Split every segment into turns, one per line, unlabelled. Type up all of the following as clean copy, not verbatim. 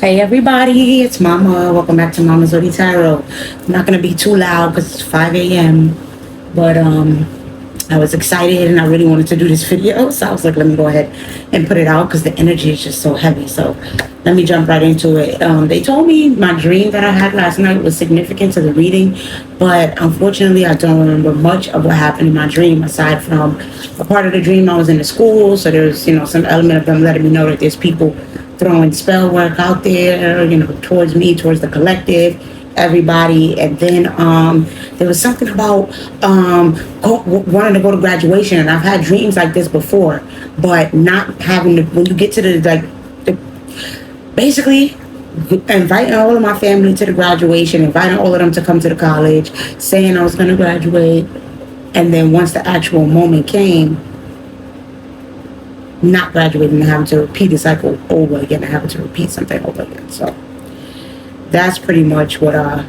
Hey everybody, it's Mama. Welcome back to Mama's Zodi Tarot. I'm not gonna be too loud because it's 5 a.m. But I was excited and I really wanted to do this video, so I was like, let me go ahead and put it out because the energy is just so heavy. So let me jump right into it. They told me my dream that I had last night was significant to the reading, but unfortunately, I don't remember much of what happened in my dream aside from a part of the dream I was in the school. So there's some element of them letting me know that there's people throwing spell work out there, towards me, towards the collective, everybody. And then there was something about wanting to go to graduation. And I've had dreams like this before, but not having to, when you get to basically inviting all of my family to the graduation, inviting all of them to come to the college, saying I was going to graduate. And then once the actual moment came, not graduating and having to repeat the cycle over again and having to repeat something over again. So that's pretty much what I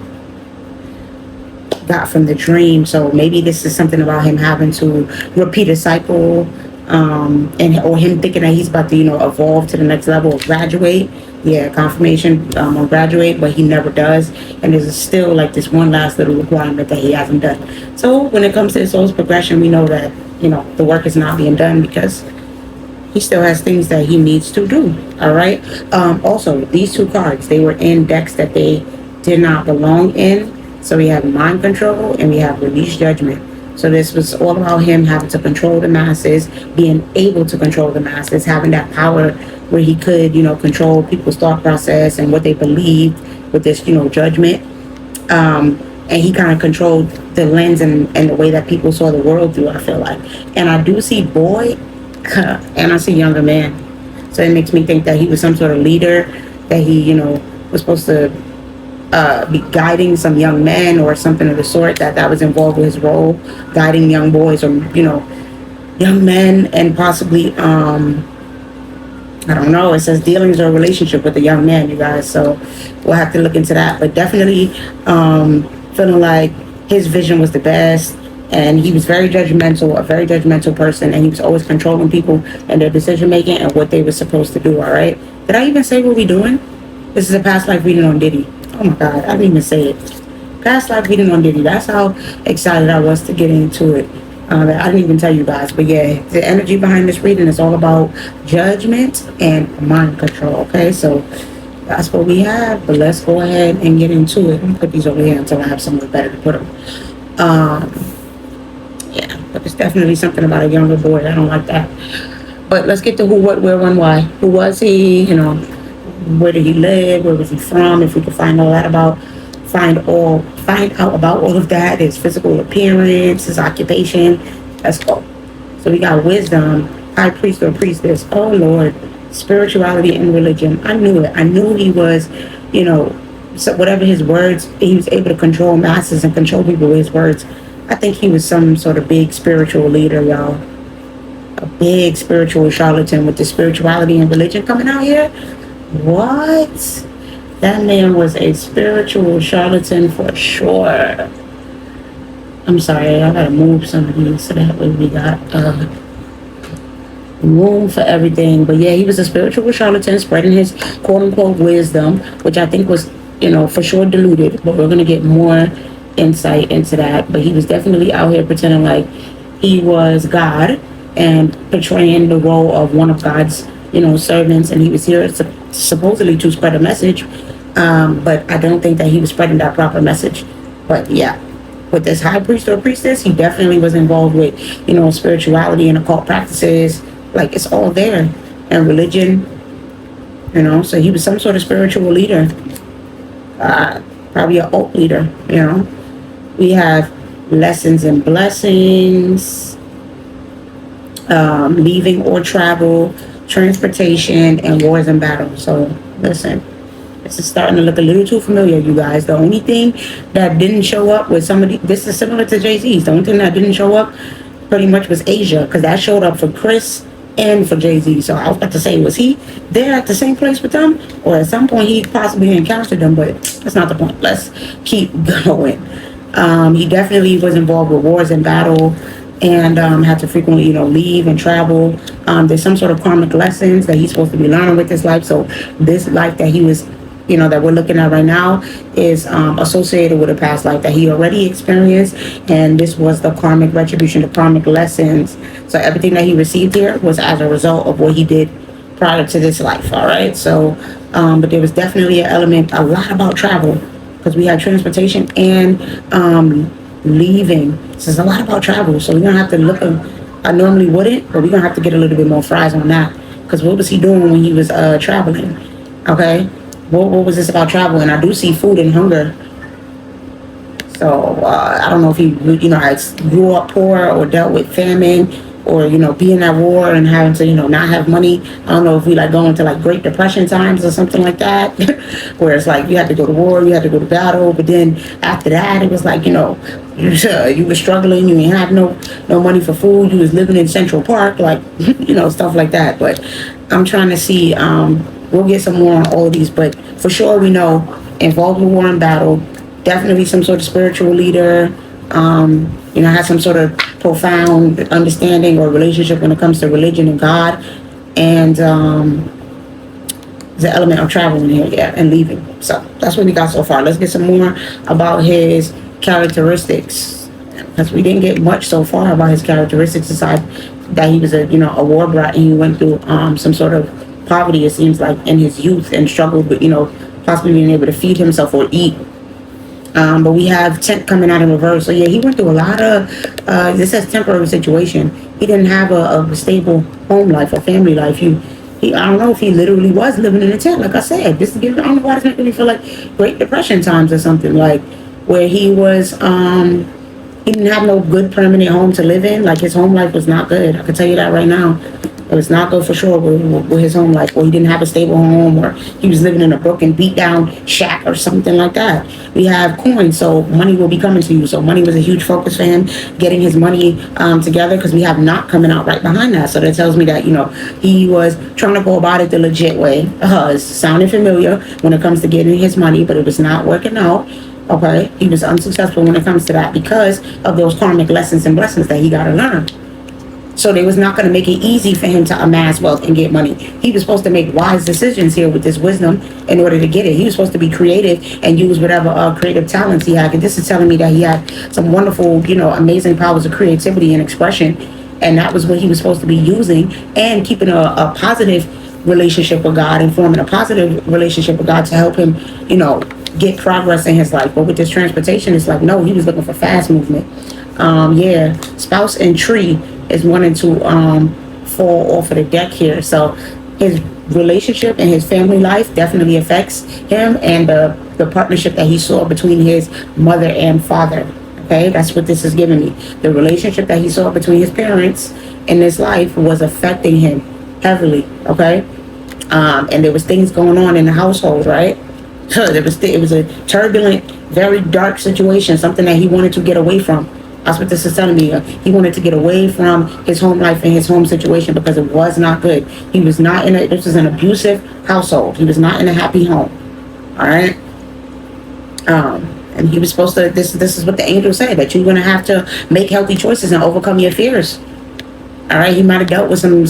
got from the dream. So maybe this is something about him having to repeat a cycle, and or him thinking that he's about to evolve to the next level or graduate. Yeah, confirmation or graduate, but he never does. And there's still like this one last little requirement that he hasn't done. So when it comes to his soul's progression, we know that the work is not being done because he still has things that he needs to do. All right. Also, these two cards, they were in decks that they did not belong in. So we have mind control and we have release judgment. So this was all about him having to control the masses, being able to control the masses, having that power where he could, control people's thought process and what they believed with this, judgment. And he kind of controlled the lens and the way that people saw the world through, I feel like. And I do see boy and I see younger man. So it makes me think that he was some sort of leader, that he, was supposed to be guiding some young men or something of the sort, that was involved with his role, guiding young boys or, young men, and possibly, I don't know, it says dealings or relationship with a young man, you guys. So we'll have to look into that. But definitely feeling like his vision was the best. And he was very judgmental, a very judgmental person, and he was always controlling people and their decision making and what they were supposed to do. All right. Did I even say what we doing? This is a past life reading on Diddy. Oh my God, I didn't even say it. Past life reading on Diddy. That's how excited I was to get into it. I didn't even tell you guys, but yeah, the energy behind this reading is all about judgment and mind control. Okay, so that's what we have. But let's go ahead and get into it. I'm gonna put these over here until I have somewhere better to put them. Yeah, but it's definitely something about a younger boy. I don't like that. But let's get to who, what, where, when, why. Who was he? Where did he live? Where was he from? If we could find all that about, find out about all of that. His physical appearance, his occupation. Let's go. So we got wisdom, high priest or priestess. Oh Lord, spirituality and religion. I knew it. I knew he was, so whatever his words, he was able to control masses and control people with his words. I think he was some sort of big spiritual leader, y'all. A big spiritual charlatan with the spirituality and religion coming out here. What? That man was a spiritual charlatan for sure. I'm sorry, I gotta move some of these so that way we got room for everything. But yeah, he was a spiritual charlatan spreading his quote unquote wisdom, which I think was, for sure diluted. But we're gonna get more insight into that. But he was definitely out here pretending like he was God and portraying the role of one of God's servants, and he was here supposedly to spread a message, but I don't think that he was spreading that proper message. But yeah, with this high priest or priestess, he definitely was involved with spirituality and occult practices. Like, it's all there. And religion, so he was some sort of spiritual leader, probably an alt leader. We have lessons and blessings, leaving or travel, transportation, and wars and battles. So listen, this is starting to look a little too familiar, you guys. The only thing that didn't show up with somebody, this is similar to Jay-Z's. The only thing that didn't show up pretty much was Asia, because that showed up for Chris and for Jay-Z. So I was about to say, was he there at the same place with them? Or at some point he possibly encountered them, but that's not the point. Let's keep going. He definitely was involved with wars and battle, and had to frequently, leave and travel. There's some sort of karmic lessons that he's supposed to be learning with this life. So this life that he was that we're looking at right now is associated with a past life that he already experienced, and this was the karmic retribution, the karmic lessons. So everything that he received here was as a result of what he did prior to this life. All right. So, but there was definitely an element, a lot about travel, because we had transportation and leaving. So there's a lot about travel. So we're gonna have to look. I normally wouldn't, but we're gonna have to get a little bit more fries on that. Because what was he doing when he was traveling? Okay, what was this about travel? And I do see food and hunger. So I don't know if he, grew up poor or dealt with famine, or being at war and having to not have money. I don't know if we like going to like Great Depression times or something like that, where it's like you had to go to war, you had to go to battle, but then after that it was like you were struggling, you didn't have no money for food, you was living in Central Park, like stuff like that. But I'm trying to see. We'll get some more on all of these, but for sure we know involved with war and battle, definitely some sort of spiritual leader. Has some sort of profound understanding or relationship when it comes to religion and God, and the element of traveling here, and leaving. So that's what we got so far. Let's get some more about his characteristics, because we didn't get much so far about his characteristics aside that he was a war brat, and he went through some sort of poverty, it seems like, in his youth, and struggled with possibly being able to feed himself or eat. But we have 10 coming out in reverse. So yeah, he went through a lot of, this says temporary situation. He didn't have a stable home life or family life. I don't know if he literally was living in a tent, like I said. I don't know why it's making me feel like Great Depression times or something, like where he was, he didn't have no good permanent home to live in. Like his home life was not good. I can tell you that right now. It was not good for sure with his home life, or he didn't have a stable home, or he was living in a broken, beat down shack or something like that. We have coins, so money will be coming to you. So money was a huge focus for him, getting his money together, because we have not coming out right behind that. So that tells me that, he was trying to go about it the legit way. It's sounding familiar when it comes to getting his money, but it was not working out. Okay, he was unsuccessful when it comes to that because of those karmic lessons and blessings that he got to learn. So they was not going to make it easy for him to amass wealth and get money. He was supposed to make wise decisions here with this wisdom in order to get it. He was supposed to be creative and use whatever creative talents he had. And this is telling me that he had some wonderful, amazing powers of creativity and expression. And that was what he was supposed to be using, and keeping a positive relationship with God and forming a positive relationship with God to help him, get progress in his life. But with this transportation, it's like, no, he was looking for fast movement. Spouse and tree is wanting to fall off of the deck here. So his relationship and his family life definitely affects him, and the partnership that he saw between his mother and father. Okay, that's what this is giving me. The relationship that he saw between his parents in this life was affecting him heavily. Okay, and there was things going on in the household, right? It was a turbulent, very dark situation, something that he wanted to get away from. That's what this is telling me. He wanted to get away from his home life and his home situation because it was not good. He was not this was an abusive household. He was not in a happy home. All right. And he was supposed to, this is what the angel said, that you're going to have to make healthy choices and overcome your fears. All right. He might have dealt with some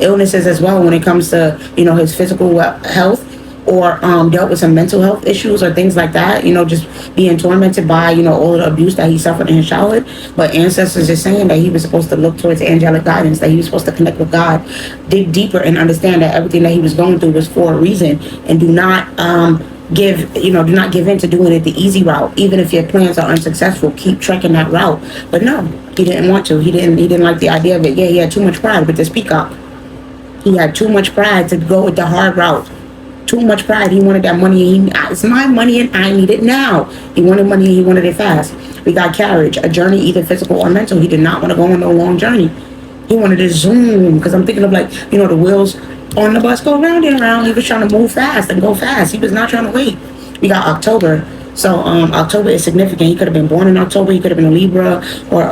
illnesses as well when it comes to, his physical health, or dealt with some mental health issues or things like that, just being tormented by, all the abuse that he suffered in his childhood. But ancestors are saying that he was supposed to look towards angelic guidance, that he was supposed to connect with God, dig deeper, and understand that everything that he was going through was for a reason, and do not give in to doing it the easy route. Even if your plans are unsuccessful, keep trekking that route. But no, he didn't want to. He didn't like the idea of it. Yeah, he had too much pride with this peacock. He had too much pride to go with the hard route. Too much pride. He wanted that money. It's my money and I need it now. He wanted money and he wanted it fast. We got carriage, a journey either physical or mental. He did not want to go on no long journey. He wanted to zoom, because I'm thinking of the wheels on the bus go round and round. He was trying to move fast and go fast. He was not trying to wait. We got October. So October is significant. He could have been born in October. He could have been a Libra or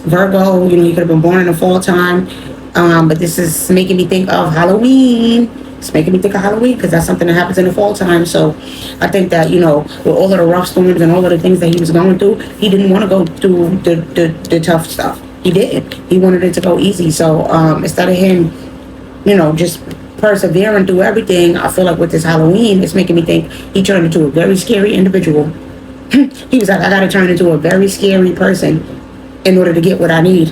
Virgo. He could have been born in the fall time. But this is making me think of Halloween. It's making me think of Halloween because that's something that happens in the fall time. So I think that, with all of the rough storms and all of the things that he was going through, he didn't want to go through the tough stuff. He didn't. He wanted it to go easy. So instead of him, just persevering through everything, I feel like with this Halloween, it's making me think he turned into a very scary individual. He was like, I gotta turn into a very scary person in order to get what I need.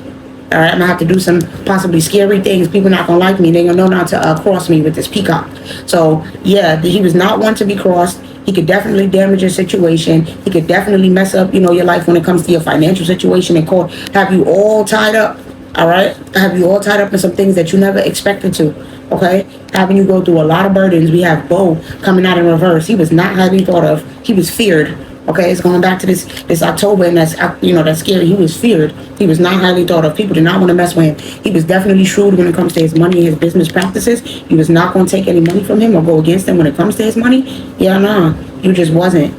All right, I'm gonna have to do some possibly scary things. People not gonna like me. They gonna know not to cross me with this peacock. So yeah, he was not one to be crossed. He could definitely damage your situation. He could definitely mess up, your life when it comes to your financial situation and have you all tied up. All right, have you all tied up in some things that you never expected to. Okay, having you go through a lot of burdens. We have Bo coming out in reverse. He was not highly thought of. He was feared. Okay, it's going back to this October, and that's scary. He was feared. He was not highly thought of. People did not want to mess with him. He was definitely shrewd when it comes to his money and his business practices. He was not going to take any money from him or go against him when it comes to his money. Yeah, nah, you just wasn't.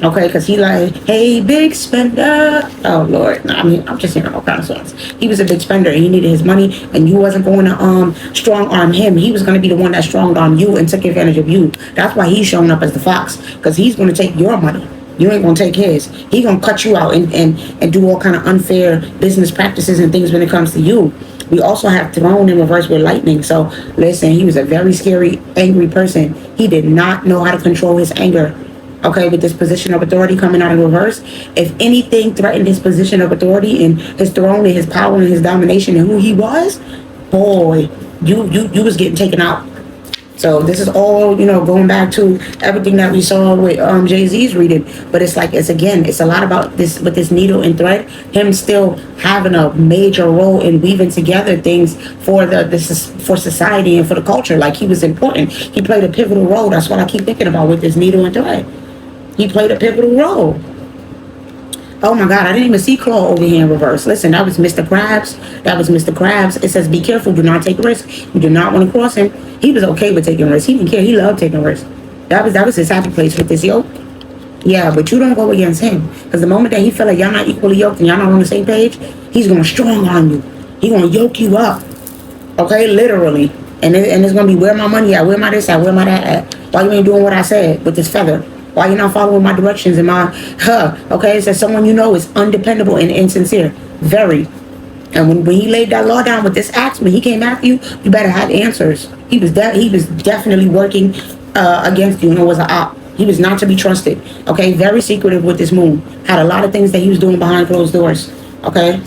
Okay, because he like, hey, big spender. Oh Lord, no, I mean, I'm just hearing all kinds of songs. He was a big spender, and he needed his money, and you wasn't going to strong arm him. He was going to be the one that strong armed you and took advantage of you. That's why he's showing up as the fox, because he's going to take your money. You ain't gonna take his. He gonna cut you out and do all kind of unfair business practices and things when it comes to you. We also have Throne in reverse with lightning. So listen, he was a very scary, angry person. He did not know how to control his anger. Okay, with this position of authority coming out in reverse, if anything threatened his position of authority and his throne and his power and his domination and who he was, boy, you was getting taken out. So this is all, going back to everything that we saw with Jay-Z's reading. But it's a lot about this with this needle and thread, him still having a major role in weaving together things for for society and for the culture. Like, he was important. He played a pivotal role. That's what I keep thinking about with this needle and thread. He played a pivotal role. Oh my God, I didn't even see Claw over here in reverse. Listen, that was Mr. Krabs. That was Mr. Krabs. It says, be careful, do not take risks. You do not want to cross him. He was okay with taking risks. He didn't care. He loved taking risks. That was his happy place with this yoke. Yeah, but you don't go against him. Because the moment that he feel like y'all not equally yoked and y'all not on the same page, he's going to strong on you. He's going to yoke you up. Okay, literally. And it's going to be, where my money at? Where my this at? Where my that at? Why you ain't doing what I said with this feather? Why you not following my directions and okay? It says someone is undependable and insincere. Very. And when he laid that law down with this axe, when he came after you, you better have answers. He was definitely working against you, and it was an op. He was not to be trusted. Okay, very secretive with this moon. Had a lot of things that he was doing behind closed doors. Okay.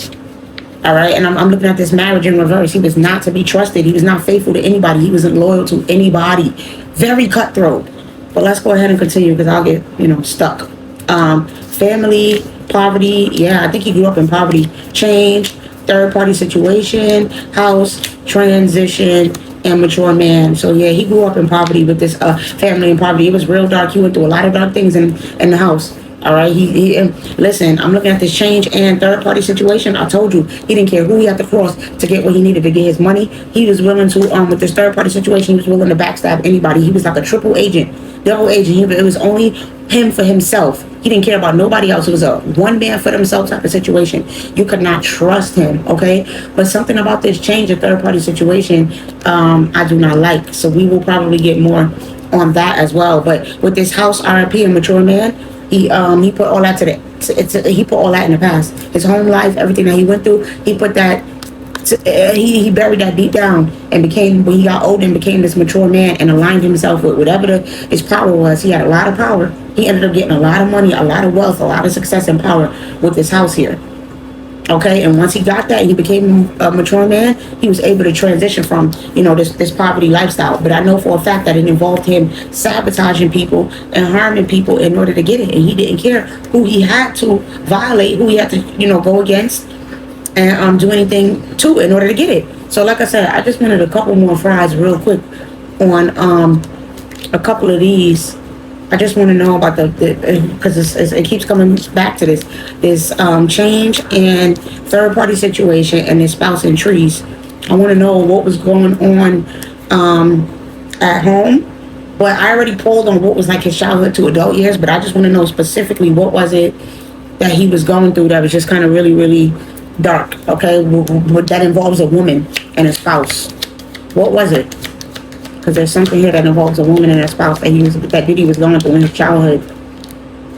All right, and I'm looking at this marriage in reverse. He was not to be trusted. He was not faithful to anybody. He wasn't loyal to anybody. Very cutthroat. But let's go ahead and continue, because I'll get, stuck. Family, poverty. Yeah, I think he grew up in poverty. Change, third-party situation, house, transition, and mature man. So yeah, he grew up in poverty with this family in poverty. It was real dark. He went through a lot of dark things in the house. All right, he listen, I'm looking at this change and third-party situation. I told you, he didn't care who he had to cross to get what he needed to get his money. He was willing to, with this third-party situation, he was willing to backstab anybody. He was like a triple agent, double agent. It was only him for himself. He didn't care about nobody else. It was a one man for themselves type of situation. You could not trust him, okay? But something about this change of third-party situation, I do not like. So we will probably get more on that as well. But with this house RIP and mature man, he put all that he put all that in the past. His home life, everything that he went through, he put that. He buried that deep down and became, when he got older, and became this mature man and aligned himself with whatever his power was. He had a lot of power. He ended up getting a lot of money, a lot of wealth, a lot of success and power with this house here. Okay, and once he got that, he became a mature man. He was able to transition from, this poverty lifestyle. But I know for a fact that it involved him sabotaging people and harming people in order to get it. And he didn't care who he had to violate, who he had to, go against, and do anything to in order to get it. So like I said, I just wanted a couple more fries real quick on a couple of these. I just want to know about because it keeps coming back to this change and third party situation and this spouse and trees. I want to know what was going on at home, but I already pulled on what was like his childhood to adult years. But I just want to know specifically what was it that he was going through that was just kind of really, really dark. Okay, that involves a woman and a spouse. What was it? Because there's something here that involves a woman and a spouse that Diddy was going through in his childhood.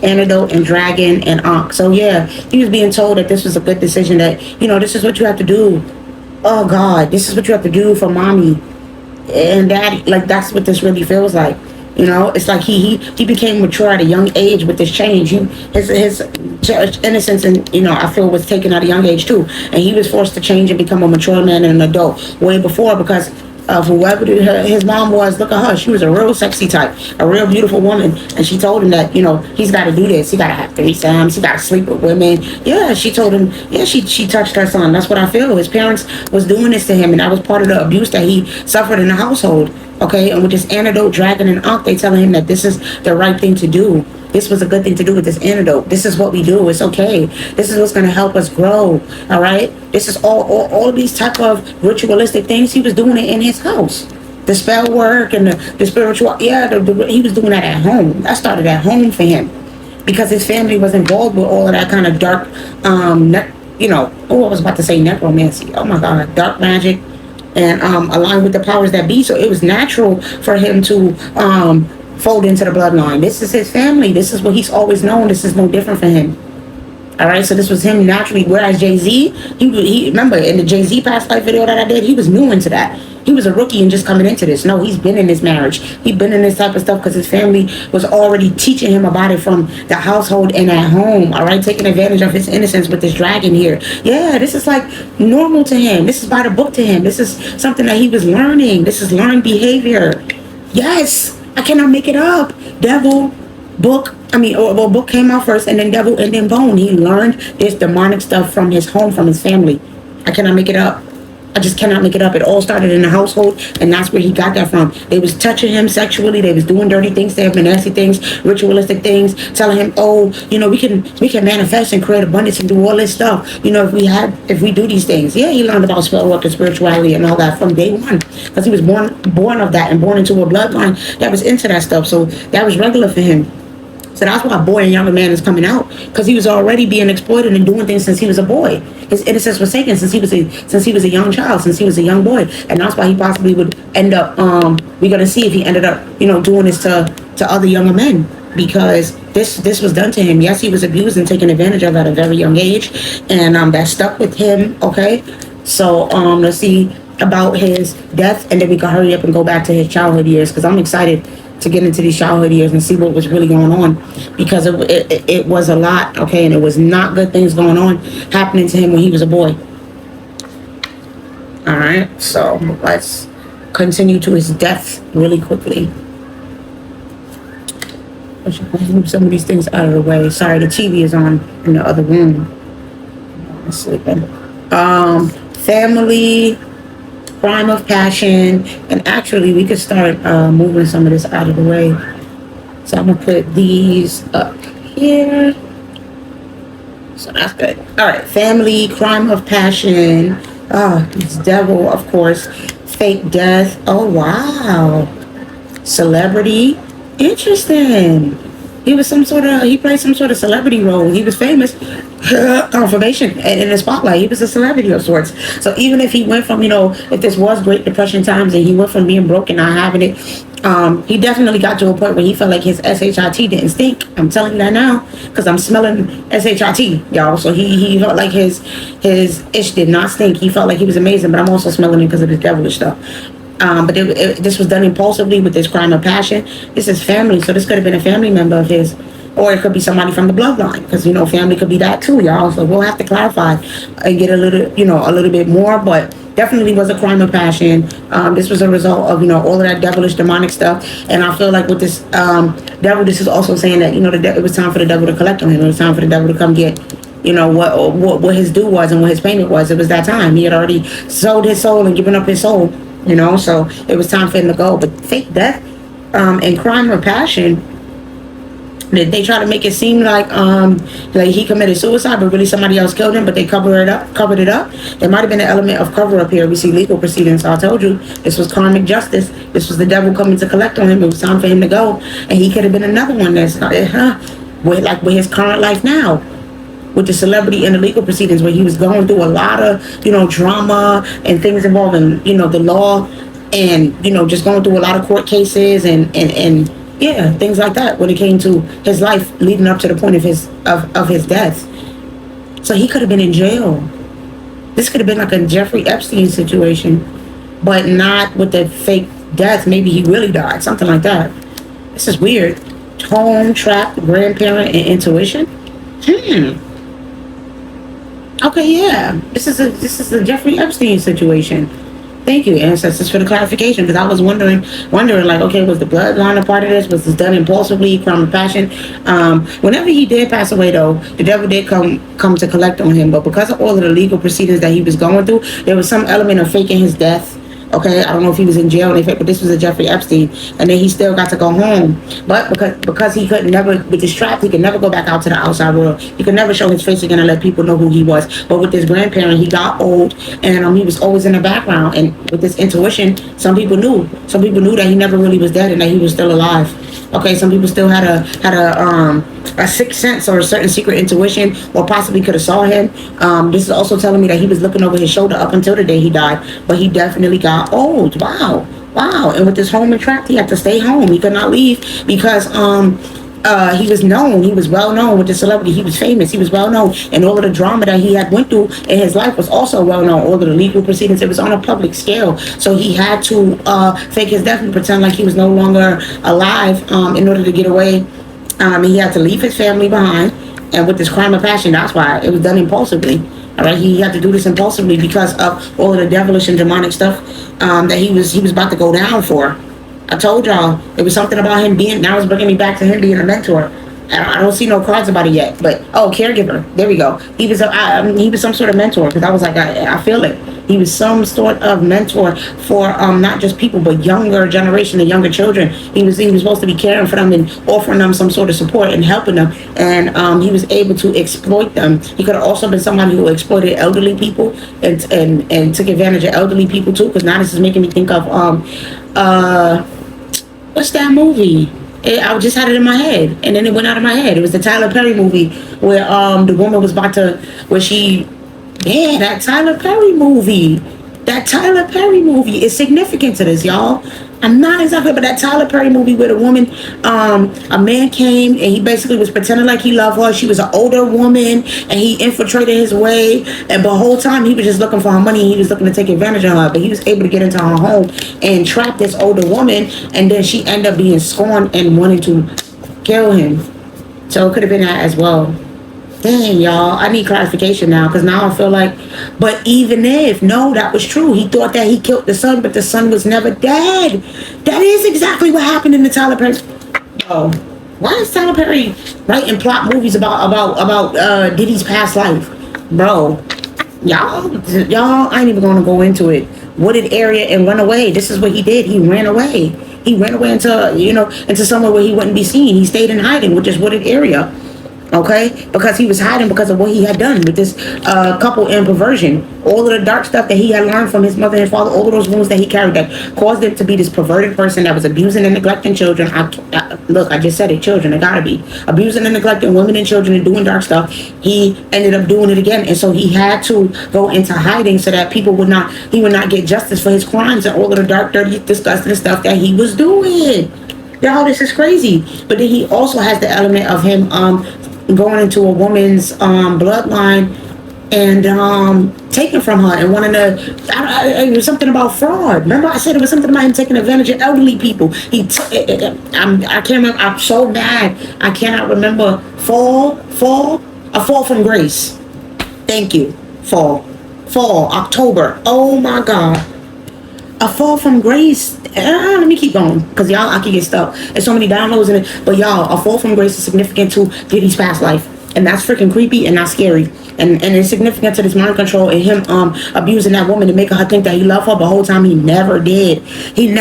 Antidote and Dragon and Ankh. So yeah, he was being told that this was a good decision, that, this is what you have to do. Oh God, this is what you have to do for mommy. And that, like, that's what this really feels like. It's like he became mature at a young age with this change. His innocence, and I feel, was taken at a young age too, and he was forced to change and become a mature man and an adult way before, because of whoever his mom was. Look at her; she was a real sexy type, a real beautiful woman, and she told him that he's got to do this. He got to have threesomes. He got to sleep with women. Yeah, she told him. Yeah, she touched her son. That's what I feel. His parents was doing this to him, and that was part of the abuse that he suffered in the household. Okay, and with this antidote, dragging an unk, they telling him that this is the right thing to do. This was a good thing to do with this antidote. This is what we do. It's okay. This is what's going to help us grow. All right. This is all of these type of ritualistic things. He was doing it in his house. The spell work and the spiritual. Yeah, he was doing that at home. That started at home for him, because his family was involved with all of that kind of dark, I was about to say necromancy. Oh my God, dark magic, and aligned with the powers that be. So it was natural for him to fold into the bloodline. This is his family. This is what he's always known. This is no different for him. All right, so this was him naturally. Whereas Jay-Z, he remember in the Jay-Z past life video that I did, he was new into that. He was a rookie and just coming into this. No, he's been in this marriage. He's been in this type of stuff because his family was already teaching him about it from the household and at home. All right, taking advantage of his innocence with this dragon here. Yeah, this is like normal to him. This is by the book to him. This is something that he was learning. This is learned behavior. Yes, I cannot make it up. Devil, book. Book came out first, and then devil, and then bone. He learned this demonic stuff from his home, from his family. I cannot make it up. I just cannot make it up. It all started in the household, and that's where he got that from. They was touching him sexually. They was doing dirty things to him, nasty things, ritualistic things, telling him, "Oh, we can manifest and create abundance and do all this stuff. If we do these things." Yeah, he learned about spell work and spirituality and all that from day one, because he was born of that and born into a bloodline that was into that stuff. So that was regular for him. So that's why Boy and Younger Man is coming out, because he was already being exploited and doing things since he was a boy. His innocence was taken since he was a young child, since he was a young boy, and that's why he possibly would end up. We're gonna see if he ended up, doing this to other younger men, because this was done to him. Yes, he was abused and taken advantage of at a very young age, and that stuck with him. Okay, so let's see about his death, and then we can hurry up and go back to his childhood years, because I'm excited to get into these childhood years and see what was really going on, because it was a lot, okay, and it was not good things going on happening to him when he was a boy. All right, so let's continue to his death really quickly. I should move some of these things out of the way. Sorry, the TV is on in the other room. I'm sleeping. Family, crime of passion, and actually we could start moving some of this out of the way. So I'm gonna put these up here. So that's good. All right, family, crime of passion. It's devil, of course. Fake death. Oh wow. Celebrity. Interesting. He played some sort of celebrity role. He was famous. Confirmation in the spotlight. He was a celebrity of sorts. So even if he went from, if this was Great Depression times, and he went from being broke and not having it, he definitely got to a point where he felt like his SHIT didn't stink. I'm telling you that now, because I'm smelling SHIT, y'all. So he felt like his ish did not stink. He felt like he was amazing, but I'm also smelling it because of his devilish stuff. But this was done impulsively with this crime of passion. This is family, so this could have been a family member of his, or it could be somebody from the bloodline, because family could be that too, y'all. So we'll have to clarify and get a little bit more, but definitely was a crime of passion. This was a result of all of that devilish demonic stuff, and I feel like with this devil, this is also saying that it was time for the devil to collect on him. It was time for the devil to come get what his due was and what his payment was. It was that time. He had already sold his soul and given up his soul. So it was time for him to go. But fake death and crime of passion, they try to make it seem like he committed suicide, but really somebody else killed him, but they covered it up. There might have been an element of cover up here. We see legal proceedings. So I told you, this was karmic justice. This was the devil coming to collect on him. It was time for him to go, and he could have been another one that's with his current life now, with the celebrity and the legal proceedings, where he was going through a lot of drama and things involving the law, and just going through a lot of court cases and yeah, things like that when it came to his life leading up to the point of his death. So he could have been in jail. This could have been like a Jeffrey Epstein situation, but not with the fake death. Maybe he really died, something like that. This is weird. Home, trapped, grandparent, and intuition. Okay, yeah. This is the Jeffrey Epstein situation. Thank you, ancestors, for the clarification, because I was wondering, like, okay, was the bloodline a part of this? Was this done impulsively, crime of passion? Whenever he did pass away, though, the devil did come to collect on him. But because of all of the legal proceedings that he was going through, there was some element of faking his death. Okay, I don't know if he was in jail, but this was a Jeffrey Epstein, and then he still got to go home. But because he could never, with this trap, he could never go back out to the outside world. He could never show his face again and let people know who he was. But with his grandparent, he got old, and he was always in the background. And with this intuition, some people knew that he never really was dead and that he was still alive. Okay, some people still had a sixth sense or a certain secret intuition, or possibly could have saw him. This is also telling me that he was looking over his shoulder up until the day he died, but he definitely got old. Wow. And with this home and trapped, he had to stay home. He could not leave because he was known. He was well known with the celebrity. He was famous. He was well known, and all of the drama that he had went through in his life was also well known. All of the legal proceedings, it was on a public scale. So he had to fake his death and pretend like he was no longer alive in order to get away. He had to leave his family behind, and with this crime of passion, that's why it was done impulsively. All right, he had to do this impulsively because of all of the devilish and demonic stuff that he was about to go down for. I told y'all it was something about him being. Now it's bringing me back to him being a mentor. I don't see no cards about it yet, but caregiver. There we go. He was some sort of mentor, because I was like, I feel it. He was some sort of mentor for not just people, but younger generation and younger children. He was supposed to be caring for them and offering them some sort of support and helping them, and he was able to exploit them. He could have also been somebody who exploited elderly people and took advantage of elderly people too. Because now this is making me think of what's that movie? I just had it in my head, and then it went out of my head. It was the Tyler Perry movie where the woman was about to, that Tyler Perry movie. That Tyler Perry movie is significant to this, y'all. I'm not exactly, but that Tyler Perry movie where the woman, a man came and he basically was pretending like he loved her. She was an older woman, and he infiltrated his way. And the whole time he was just looking for her money. He was looking to take advantage of her, but he was able to get into her home and trap this older woman. And then she ended up being scorned and wanting to kill him. So it could have been that as well. Dang, y'all, I need clarification now, because now I feel like, but even if, no, that was true. He thought that he killed the son, but the son was never dead. That is exactly what happened in the Tyler Perry. Oh, why is Tyler Perry writing plot movies about Diddy's past life? Bro, y'all, I ain't even going to go into it. Wooded area and run away. This is what he did. He ran away. He ran away into somewhere where he wouldn't be seen. He stayed in hiding with this wooded area. Okay, because he was hiding because of what he had done with this couple and perversion. All of the dark stuff that he had learned from his mother and father, all of those wounds that he carried that caused him to be this perverted person that was abusing and neglecting children. I just said it, children, it gotta be. Abusing and neglecting women and children and doing dark stuff. He ended up doing it again. And so he had to go into hiding so that he would not get justice for his crimes and all of the dark, dirty, disgusting stuff that he was doing. Y'all, this is crazy. But then he also has the element of him going into a woman's bloodline and taking from her and wanting to. It was something about fraud. Remember, I said it was something about him taking advantage of elderly people. I can't remember. I'm so mad. I cannot remember. A fall from grace. Thank you. Fall. October. Oh my God. A fall from grace. Let me keep going, because y'all, I can get stuck. There's so many downloads in it. But y'all, a fall from grace is significant to Diddy's past life. And that's freaking creepy and not scary. And it's significant to this mind control and him abusing that woman to make her think that he loved her, but the whole time he never did. He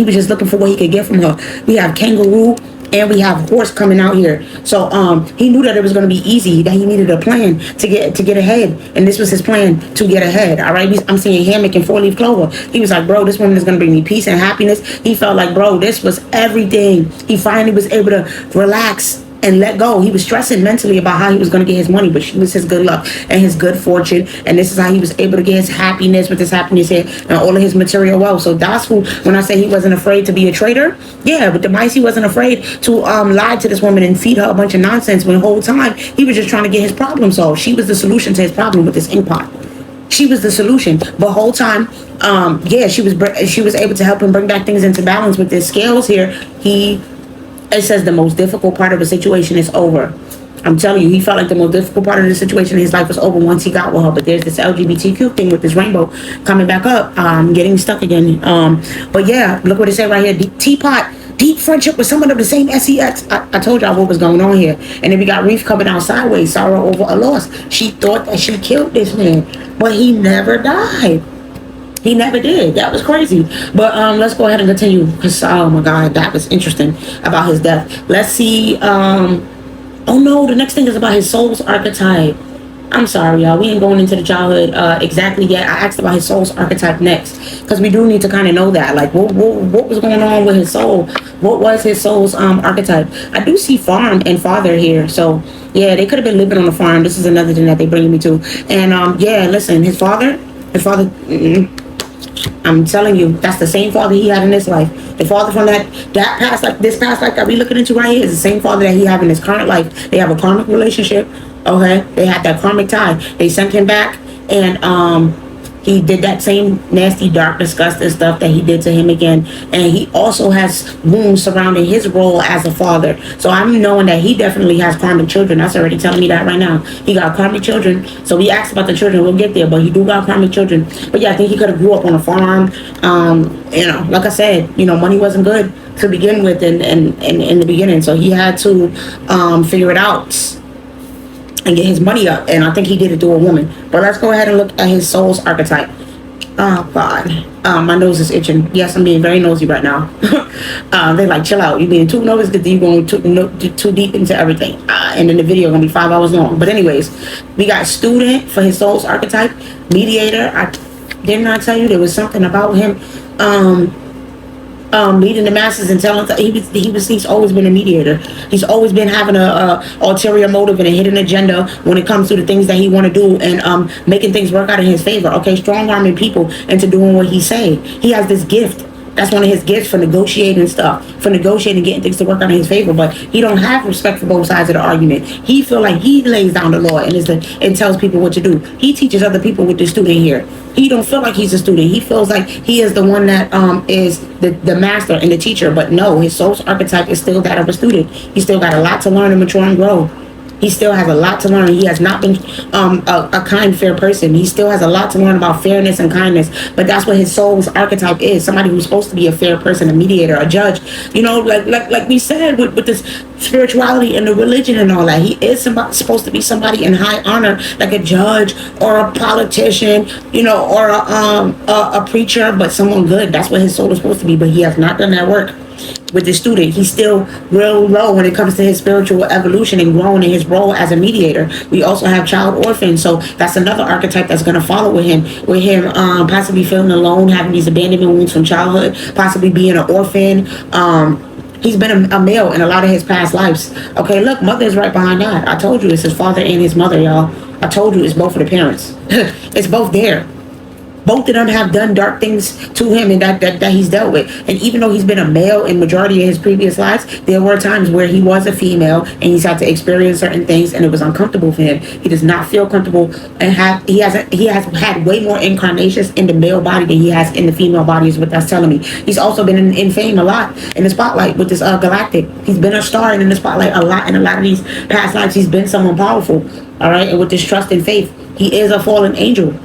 was just looking for what he could get from her. We have kangaroo and we have horse coming out here. So he knew that it was going to be easy, that he needed a plan to get ahead. And this was his plan to get ahead. All right, I'm seeing hammock and 4-leaf clover. He was like, bro, this woman is going to bring me peace and happiness. He felt like, bro, this was everything. He finally was able to relax and let go. He was stressing mentally about how he was going to get his money, but she was his good luck and his good fortune. And this is how he was able to get his happiness with his happiness here and all of his material wealth. So that's who, when I say he wasn't afraid to be a traitor, yeah, but the mice, he wasn't afraid to lie to this woman and feed her a bunch of nonsense when the whole time he was just trying to get his problem solved. She was the solution to his problem with this ink pot. She was the solution. The whole time, yeah, she was able to help him bring back things into balance with his scales here. It says the most difficult part of the situation is over. I'm telling you, he felt like the most difficult part of the situation in his life was over once he got with her. But there's this LGBTQ thing with this rainbow coming back up, getting stuck again. But yeah, look what it said right here. Teapot, deep friendship with someone of the same sex. I told y'all what was going on here. And then we got Reef coming out sideways, sorrow over a loss. She thought that she killed this man, but he never died. He never did. That was crazy. But let's go ahead and continue. Because, oh my God, that was interesting about his death. Let's see. Oh no, the next thing is about his soul's archetype. I'm sorry, y'all. We ain't going into the childhood exactly yet. I asked about his soul's archetype next. Because we do need to kind of know that. Like, what was going on with his soul? What was his soul's archetype? I do see farm and father here. So, yeah, they could have been living on a farm. This is another thing that they bring me to. And, yeah, listen, his father, I'm telling you, that's the same father he had in this life. The father from that past, like this past life that we looking into right here, is the same father that he have in his current life. They have a karmic relationship. Okay, they had that karmic tie. They sent him back, and he did that same nasty, dark, disgusting stuff that he did to him again. And he also has wounds surrounding his role as a father. So I'm knowing that he definitely has karmic children. That's already telling me that right now. He got karmic children. So we asked about the children. We'll get there. But he do got karmic children. But yeah, I think he could have grew up on a farm. You know, like I said, you know, money wasn't good to begin with in the beginning. So he had to figure it out and get his money up, and I think he did it through a woman. But let's go ahead and look at his soul's archetype. Oh God, my nose is itching. Yes, I'm being very nosy right now. They like, chill out. You're being too nosy because you're going too deep into everything, and then the video gonna be 5 hours long. But anyways, we got student for his soul's archetype, mediator. Didn't I tell you there was something about him? Leading the masses and telling he's always been a mediator. He's always been having a ulterior motive and a hidden agenda when it comes to the things that he want to do, and making things work out in his favor. Okay, strong arming people into doing what he say. He has this gift. That's one of his gifts, for negotiating stuff, for negotiating, getting things to work out in his favor. But he don't have respect for both sides of the argument. He feel like he lays down the law and tells people what to do. He teaches other people with the student here. He don't feel like he's a student. He feels like he is the one that is the master and the teacher. But no, his soul's archetype is still that of a student. He still got a lot to learn and mature and grow. He still has a lot to learn. He has not been a kind, fair person. He still has a lot to learn about fairness and kindness. But that's what his soul's archetype is. Somebody who's supposed to be a fair person, a mediator, a judge. You know, like we said with this spirituality and the religion and all that. He is supposed to be somebody in high honor, like a judge or a politician, you know, or a preacher, but someone good. That's what his soul is supposed to be. But he has not done that work. With the student, he's still real low when it comes to his spiritual evolution and growing in his role as a mediator. We also have child orphan, so that's another archetype that's going to follow with him. Possibly feeling alone, having these abandonment wounds from childhood, possibly being an orphan. He's been a male in a lot of his past lives. Okay, look, mother is right behind that. I told you it's his father and his mother, y'all. I told you it's both of the parents. It's both there. Both of them have done dark things to him and that he's dealt with. And even though he's been a male in majority of his previous lives, there were times where he was a female and he's had to experience certain things and it was uncomfortable for him. He does not feel comfortable, and he has had way more incarnations in the male body than he has in the female body, is what that's telling me. He's also been in fame a lot, in the spotlight with this Galactic. He's been a star and in the spotlight a lot in a lot of these past lives. He's been someone powerful, all right? And with this trust and faith, he is a fallen angel.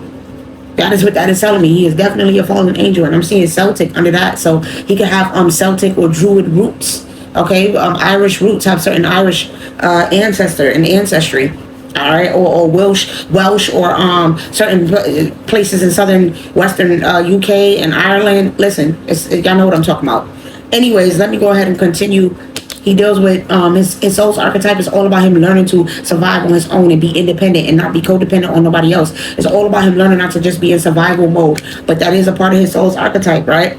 That is what that is telling me. He is definitely a fallen angel, and I'm seeing Celtic under that. So he could have Celtic or Druid roots. Okay, Irish roots, have certain Irish ancestry. All right, or Welsh, or certain places in southern, western UK and Ireland. Listen, y'all know what I'm talking about. Anyways, let me go ahead and continue. He deals with his soul's archetype is all about him learning to survive on his own and be independent and not be codependent on nobody else. It's all about him learning not to just be in survival mode. But that is a part of his soul's archetype, right?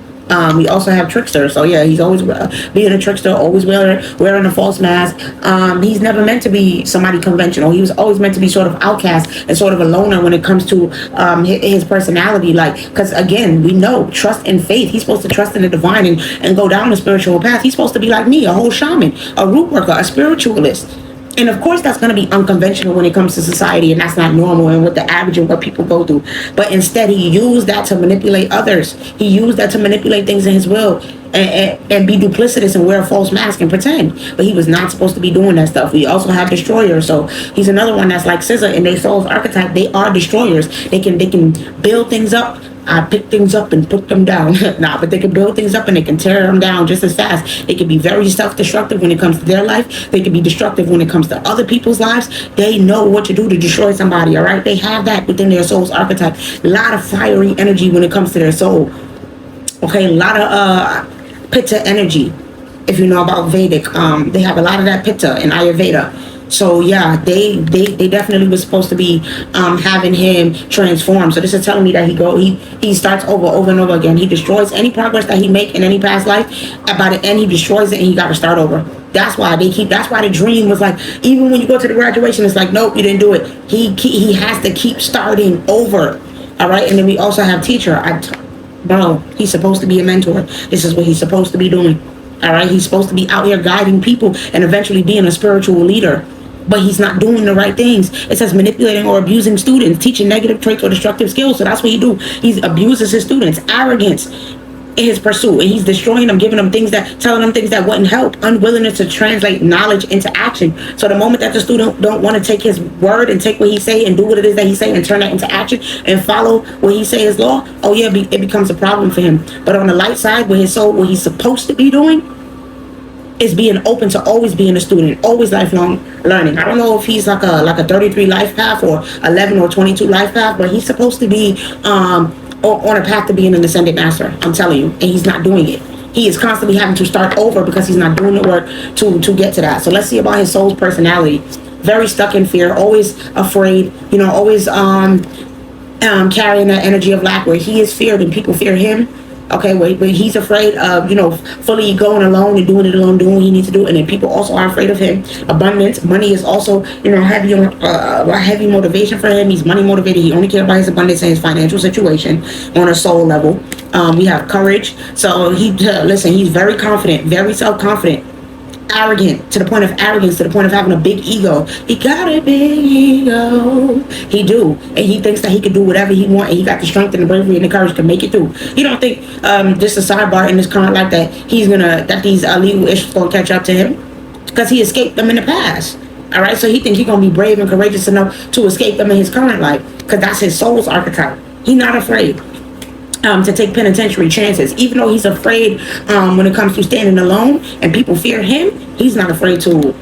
We also have trickster. So yeah, he's always being a trickster, always wearing a false mask. He's never meant to be somebody conventional. He was always meant to be sort of outcast and sort of a loner when it comes to his personality. Like, because again, we know trust and faith. He's supposed to trust in the divine and go down the spiritual path. He's supposed to be like me, a whole shaman, a root worker, a spiritualist. And of course, that's going to be unconventional when it comes to society, and that's not normal and what the average and what people go through. But instead, he used that to manipulate others. He used that to manipulate things in his will and be duplicitous and wear a false mask and pretend. But he was not supposed to be doing that stuff. We also have destroyers, so he's another one that's like Scissor in their soul's archetype. They are destroyers. They can build things up. I pick things up and put them down. Nah, but they can build things up and they can tear them down just as fast. They can be very self-destructive when it comes to their life. They can be destructive when it comes to other people's lives. They know what to do to destroy somebody, all right? They have that within their soul's archetype. A lot of fiery energy when it comes to their soul. Okay, a lot of pitta energy. If you know about Vedic, they have a lot of that pitta in Ayurveda. So yeah, they definitely was supposed to be having him transform. So this is telling me that he starts over and over again. He destroys any progress that he make in any past life. By the end, he destroys it and he got to start over. That's why that's why the dream was like, even when you go to the graduation, it's like, nope, you didn't do it. He has to keep starting over. All right, and then we also have teacher. Bro, he's supposed to be a mentor. This is what he's supposed to be doing. All right, he's supposed to be out here guiding people and eventually being a spiritual leader. But he's not doing the right things. It says manipulating or abusing students, teaching negative traits or destructive skills. So that's what he do. He abuses his students, arrogance in his pursuit, and he's destroying them, giving them things telling them things that wouldn't help, unwillingness to translate knowledge into action. So the moment that the student don't want to take his word and take what he say and do what it is that he say and turn that into action and follow what he say is law, oh yeah, it becomes a problem for him. But on the light side, with his soul, what he's supposed to be doing is being open to always being a student, always lifelong learning. I don't know if he's like a 33 life path or 11 or 22 life path, but he's supposed to be on a path to being an ascended master. I'm telling you, and he's not doing it. He is constantly having to start over because he's not doing the work to get to that. So let's see about his soul's personality. Very stuck in fear, always afraid, always carrying that energy of lack where he is feared and people fear him. Okay, but he's afraid of, fully going alone and doing it alone, doing what he needs to do. And then people also are afraid of him. Abundance, money is also, heavy heavy motivation for him. He's money motivated. He only cares about his abundance and his financial situation on a soul level. We have courage. So he's very confident, very self-confident. Arrogant, to the point of arrogance, to the point of having a big ego. He got a big ego. He do. And he thinks that he can do whatever he wants, and he got the strength and the bravery and the courage to make it through. He don't think, just a sidebar in this current life, that that these legal issues gonna catch up to him, because he escaped them in the past. All right, so he thinks he's gonna be brave and courageous enough to escape them in his current life, because that's his soul's archetype. He's not afraid to take penitentiary chances, even though he's afraid when it comes to standing alone and people fear him. He's not afraid to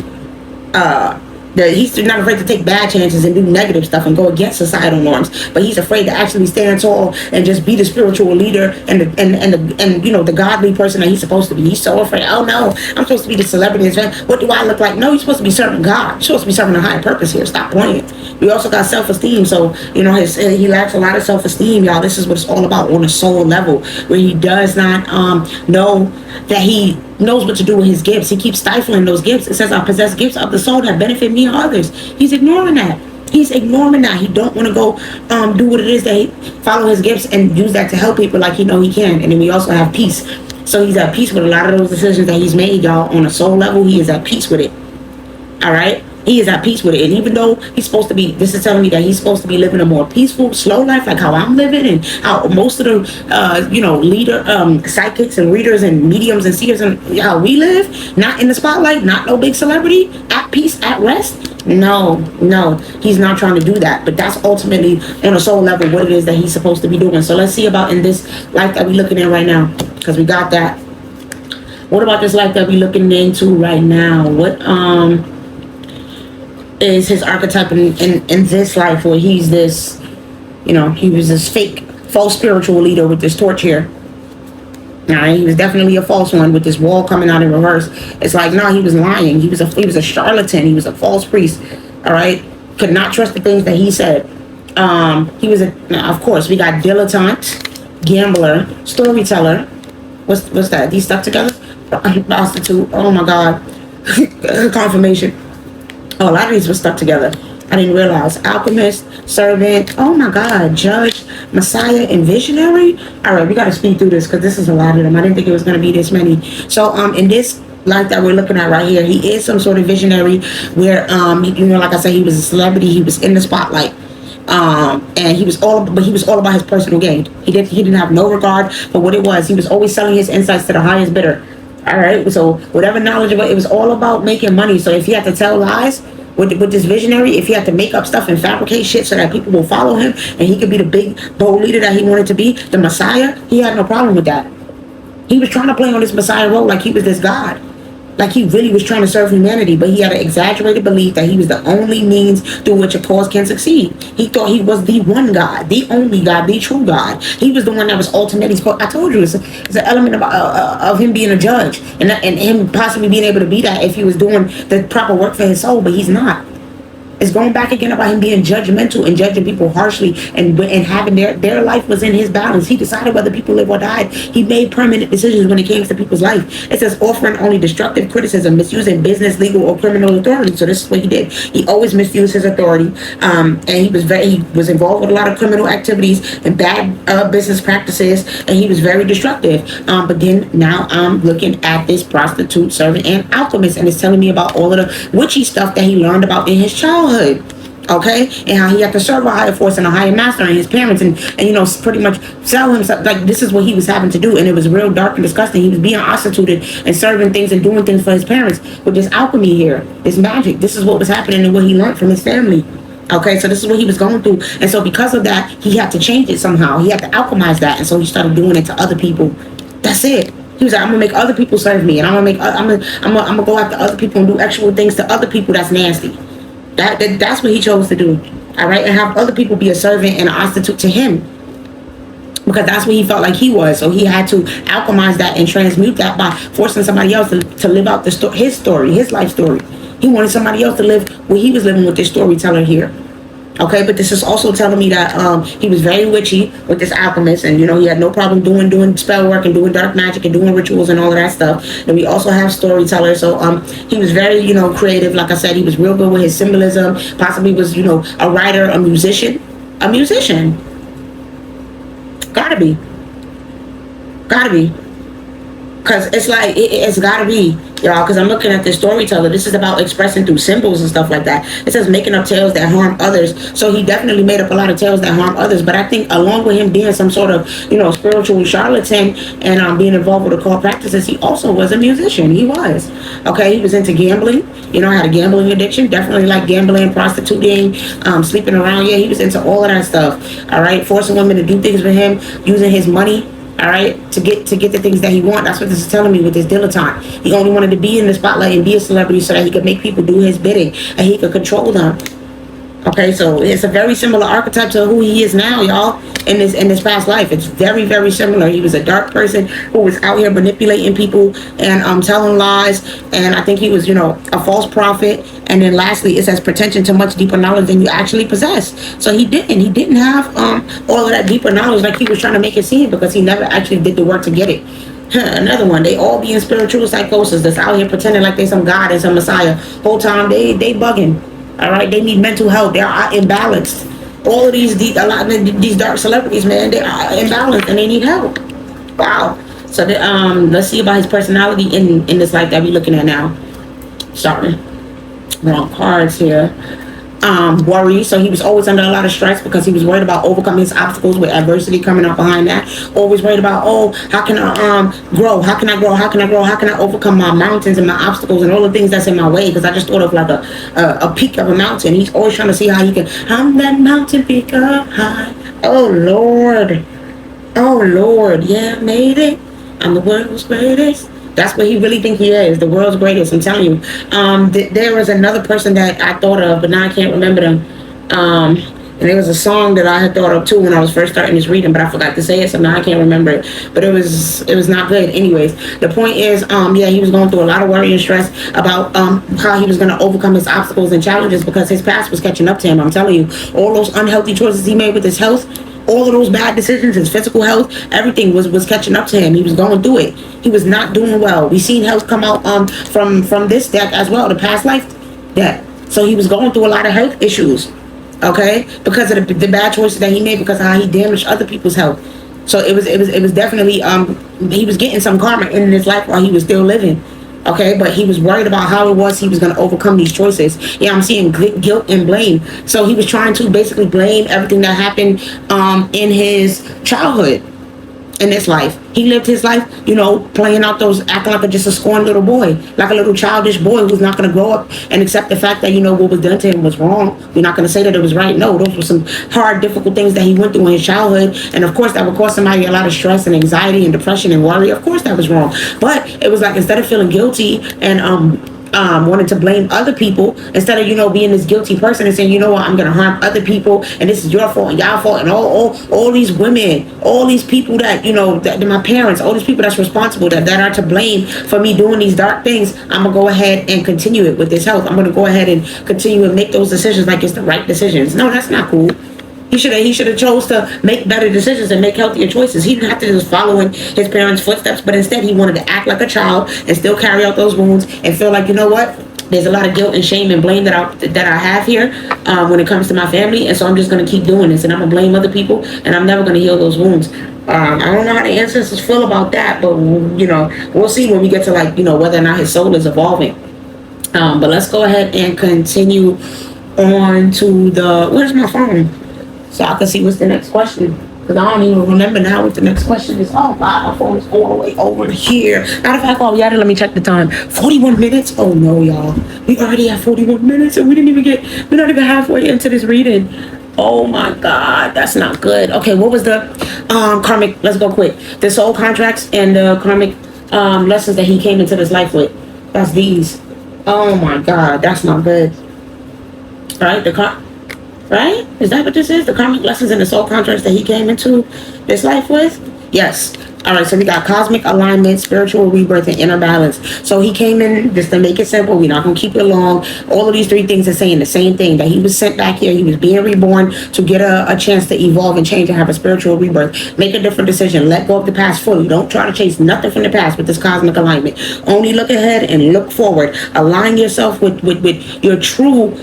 he's not afraid to take bad chances and do negative stuff and go against societal norms, but he's afraid to actually stand tall and just be the spiritual leader and the godly person that he's supposed to be. He's so afraid. Oh no, I'm supposed to be the celebrity. What do I look like? No, you're supposed to be serving God. You're supposed to be serving a higher purpose here. Stop playing. We also got self-esteem. So he lacks a lot of self-esteem, y'all. This is what it's all about on a soul level, where he does not know that he knows what to do with his gifts. He keeps stifling those gifts. It says, I possess gifts of the soul that benefit me and others. He's ignoring that. He don't want to go do what it is that he follow his gifts and use that to help people like he can. And then we also have peace. So he's at peace with a lot of those decisions that he's made, y'all. On a soul level, he is at peace with it. All right? He is at peace with it. And even though he's supposed to be, this is telling me that he's supposed to be living a more peaceful, slow life, like how I'm living, and how most of the, psychics and readers and mediums and seers and how we live, not in the spotlight, not no big celebrity, at peace, at rest. No, he's not trying to do that. But that's ultimately, on a soul level, what it is that he's supposed to be doing. So let's see about in this life that we're looking at right now, because we got that. What about this life that we're looking into right now? What, is his archetype in this life, where he's this, he was this fake, false spiritual leader with this torch here. Nah, he was definitely a false one with this wall coming out in reverse. It's like, no, he was lying. He was a charlatan. He was a false priest. All right, could not trust the things that he said. He was of course, we got dilettante, gambler, storyteller. What's that? These stuck together? Prostitute. Oh my God. Confirmation. Oh, a lot of these were stuck together. I didn't realize. Alchemist, servant, oh my God, judge, messiah, and visionary. All right, we got to speed through this because this is a lot of them. I didn't think it was going to be this many. So in this like that we're looking at right here. He is some sort of visionary where, like I said, he was a celebrity. He was in the spotlight. And he was all about his personal gain. He didn't have no regard for what it was. He was always selling his insights to the highest bidder. All right. So whatever knowledge of it was all about making money. So if he had to tell lies with this visionary, if he had to make up stuff and fabricate shit so that people will follow him and he could be the big bold leader that he wanted to be, the Messiah, he had no problem with that. He was trying to play on this Messiah role like he was this God. Like he really was trying to serve humanity, but he had an exaggerated belief that he was the only means through which a cause can succeed. He thought he was the one God, the only God, the true God. He was the one that was ultimate. I told you, it's an element of him being a judge and him possibly being able to be that if he was doing the proper work for his soul, but he's not. It's going back again about him being judgmental and judging people harshly and having their life was in his balance. He decided whether people live or died. He made permanent decisions when it came to people's life. It says offering only destructive criticism, misusing business, legal, or criminal authority. So this is what he did. He always misused his authority, and he was involved with a lot of criminal activities and bad business practices, and he was very destructive. But then now I'm looking at this prostitute, servant, and alchemist, and it's telling me about all of the witchy stuff that he learned about in his childhood. Okay, and how he had to serve a higher force and a higher master and his parents, and pretty much sell himself. Like this is what he was having to do, and it was real dark and disgusting. He was being prostituted and serving things and doing things for his parents with this alchemy here, this magic. This is what was happening and what he learned from his family. Okay, so this is what he was going through, and so because of that, he had to change it somehow. He had to alchemize that, and so he started doing it to other people. That's it. He was like, I'm gonna make other people serve me, and I'm gonna go after other people and do actual things to other people. That's nasty. That's what he chose to do, all right, and have other people be a servant and a prostitute to him, because that's what he felt like he was. So he had to alchemize that and transmute that by forcing somebody else to live out his story, his life story. He wanted somebody else to live what he was living with this storyteller here. Okay, but this is also telling me that he was very witchy with this alchemist, and he had no problem doing spell work and doing dark magic and doing rituals and all of that stuff. And we also have storytellers, so he was very creative. Like I said, he was real good with his symbolism. Possibly was a writer, a musician. Gotta be, because it's like it's gotta be, y'all, because I'm looking at this storyteller. This is about expressing through symbols and stuff like that. It says making up tales that harm others. So he definitely made up a lot of tales that harm others. But I think along with him being some sort of, spiritual charlatan and being involved with occult practices, he also was a musician. He was. Okay, he was into gambling. Had a gambling addiction. Definitely like gambling, prostituting, sleeping around. Yeah, he was into all of that stuff. All right, forcing women to do things with him, using his money. All right, to get the things that he wants. That's what this is telling me with this dilettante. He only wanted to be in the spotlight and be a celebrity so that he could make people do his bidding and he could control them. Okay, so it's a very similar archetype to who he is now, y'all, in this past life. It's very, very similar. He was a dark person who was out here manipulating people and telling lies, and I think he was, a false prophet. And then lastly, it says pretension to much deeper knowledge than you actually possess. So he didn't have all of that deeper knowledge like he was trying to make it seem, because he never actually did the work to get it. Another one, they all be in spiritual psychosis, that's out here pretending like they some God and some Messiah. Whole time they bugging. All right, they need mental health. They are imbalanced. All of a lot of these dark celebrities, man, they are imbalanced and they need help. Wow. So let's see about his personality in this life that we're looking at now. Sorry, wrong cards here. Worry. So he was always under a lot of stress because he was worried about overcoming his obstacles with adversity coming up behind that. Always worried about, how can I grow? How can I grow? How can I grow? How can I overcome my mountains and my obstacles and all the things that's in my way? Because I just thought of like a peak of a mountain. He's always trying to see how he can, I'm that mountain peak up high. Oh Lord, yeah, I made it. I'm the world's greatest. That's what he really think he is, the world's greatest. I'm telling you. There was another person that I thought of, but now I can't remember them. And there was a song that I had thought of too when I was first starting this reading, but I forgot to say it, so now I can't remember it. But it was not good. Anyways, the point is, he was going through a lot of worry and stress about how he was going to overcome his obstacles and challenges because his past was catching up to him. I'm telling you, all those unhealthy choices he made with his health, all of those bad decisions, his physical health, everything was catching up to him. He was going through it. He was not doing well. We seen health come out from this deck as well, the past life deck. So he was going through a lot of health issues, okay, because of the bad choices that he made, because of how he damaged other people's health. So it was definitely he was getting some karma in his life while he was still living. Okay, but he was worried about how it was he was going to overcome these choices. Yeah, I'm seeing guilt and blame. So he was trying to basically blame everything that happened in his childhood, in this life. He lived his life, playing out those, acting like just a scorned little boy, like a little childish boy who's not going to grow up and accept the fact that, what was done to him was wrong. We're not going to say that it was right. No, those were some hard, difficult things that he went through in his childhood. And of course, that would cause somebody a lot of stress and anxiety and depression and worry. Of course, that was wrong. But it was like, instead of feeling guilty and, wanted to blame other people, instead of being this guilty person and saying, I'm gonna harm other people and this is your fault and y'all fault, and all these women, all these people that that my parents, all these people that's responsible, that are to blame for me doing these dark things, I'm gonna go ahead and continue it with this health. I'm gonna go ahead and continue and make those decisions like it's the right decisions. No, that's not cool. He should have chose to make better decisions and make healthier choices. He didn't have to just follow in his parents' footsteps, but instead he wanted to act like a child and still carry out those wounds and feel like, there's a lot of guilt and shame and blame that I have here when it comes to my family, and so I'm just going to keep doing this, and I'm going to blame other people, and I'm never going to heal those wounds. I don't know how the ancestors feel about that, but we'll see when we get to whether or not his soul is evolving. But let's go ahead and continue on to where's my phone? So I can see what's the next question. Because I don't even remember now what the next question is. Oh, God, my phone is all the way over here. Matter of fact, let me check the time. 41 minutes? Oh, no, y'all. We already have 41 minutes and we're not even halfway into this reading. Oh, my God. That's not good. Okay, what was the karmic? Let's go quick. The soul contracts and the karmic lessons that he came into this life with. That's these. Oh, my God. That's not good. All right, right? Is that what this is? The karmic lessons and the soul contracts that he came into this life with? Yes. All right, so we got cosmic alignment, spiritual rebirth, and inner balance. So he came in, just to make it simple, we're not going to keep it long. All of these three things are saying the same thing, that he was sent back here. He was being reborn to get a chance to evolve and change and have a spiritual rebirth. Make a different decision. Let go of the past fully. Don't try to chase nothing from the past with this cosmic alignment. Only look ahead and look forward. Align yourself with your true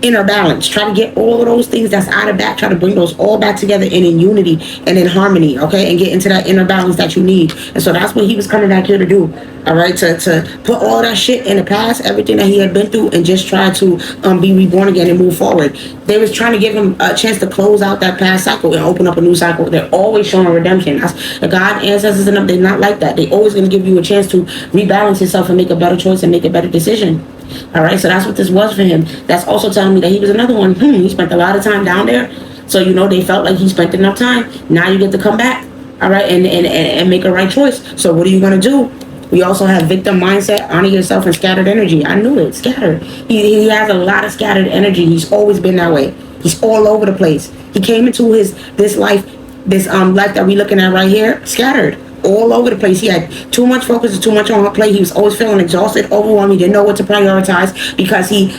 inner balance. Try to get all of those things that's out of back, try to bring those all back together and in unity and in harmony, okay, and get into that inner balance that you need. And so that's what he was coming back here to do. All right, to put all that shit in the past, everything that he had been through, and just try to be reborn again and move forward. They was trying to give him a chance to close out that past cycle and open up a new cycle. They're always showing redemption. That's the God, ancestors, and them. They're not like that. They always going to give you a chance to rebalance yourself and make a better choice and make a better decision. All right, so that's what this was for him. That's also telling me that he was another one. He spent a lot of time down there, so they felt like he spent enough time. Now you get to come back, all right, and make a right choice. So what are you gonna do? We also have victim mindset, honor yourself, and scattered energy. I knew it, scattered. He has a lot of scattered energy. He's always been that way. He's all over the place. He came into this life that we looking at right here, scattered. All over the place. He had too much focus and too much on her plate. He was always feeling exhausted, overwhelmed. He didn't know what to prioritize because he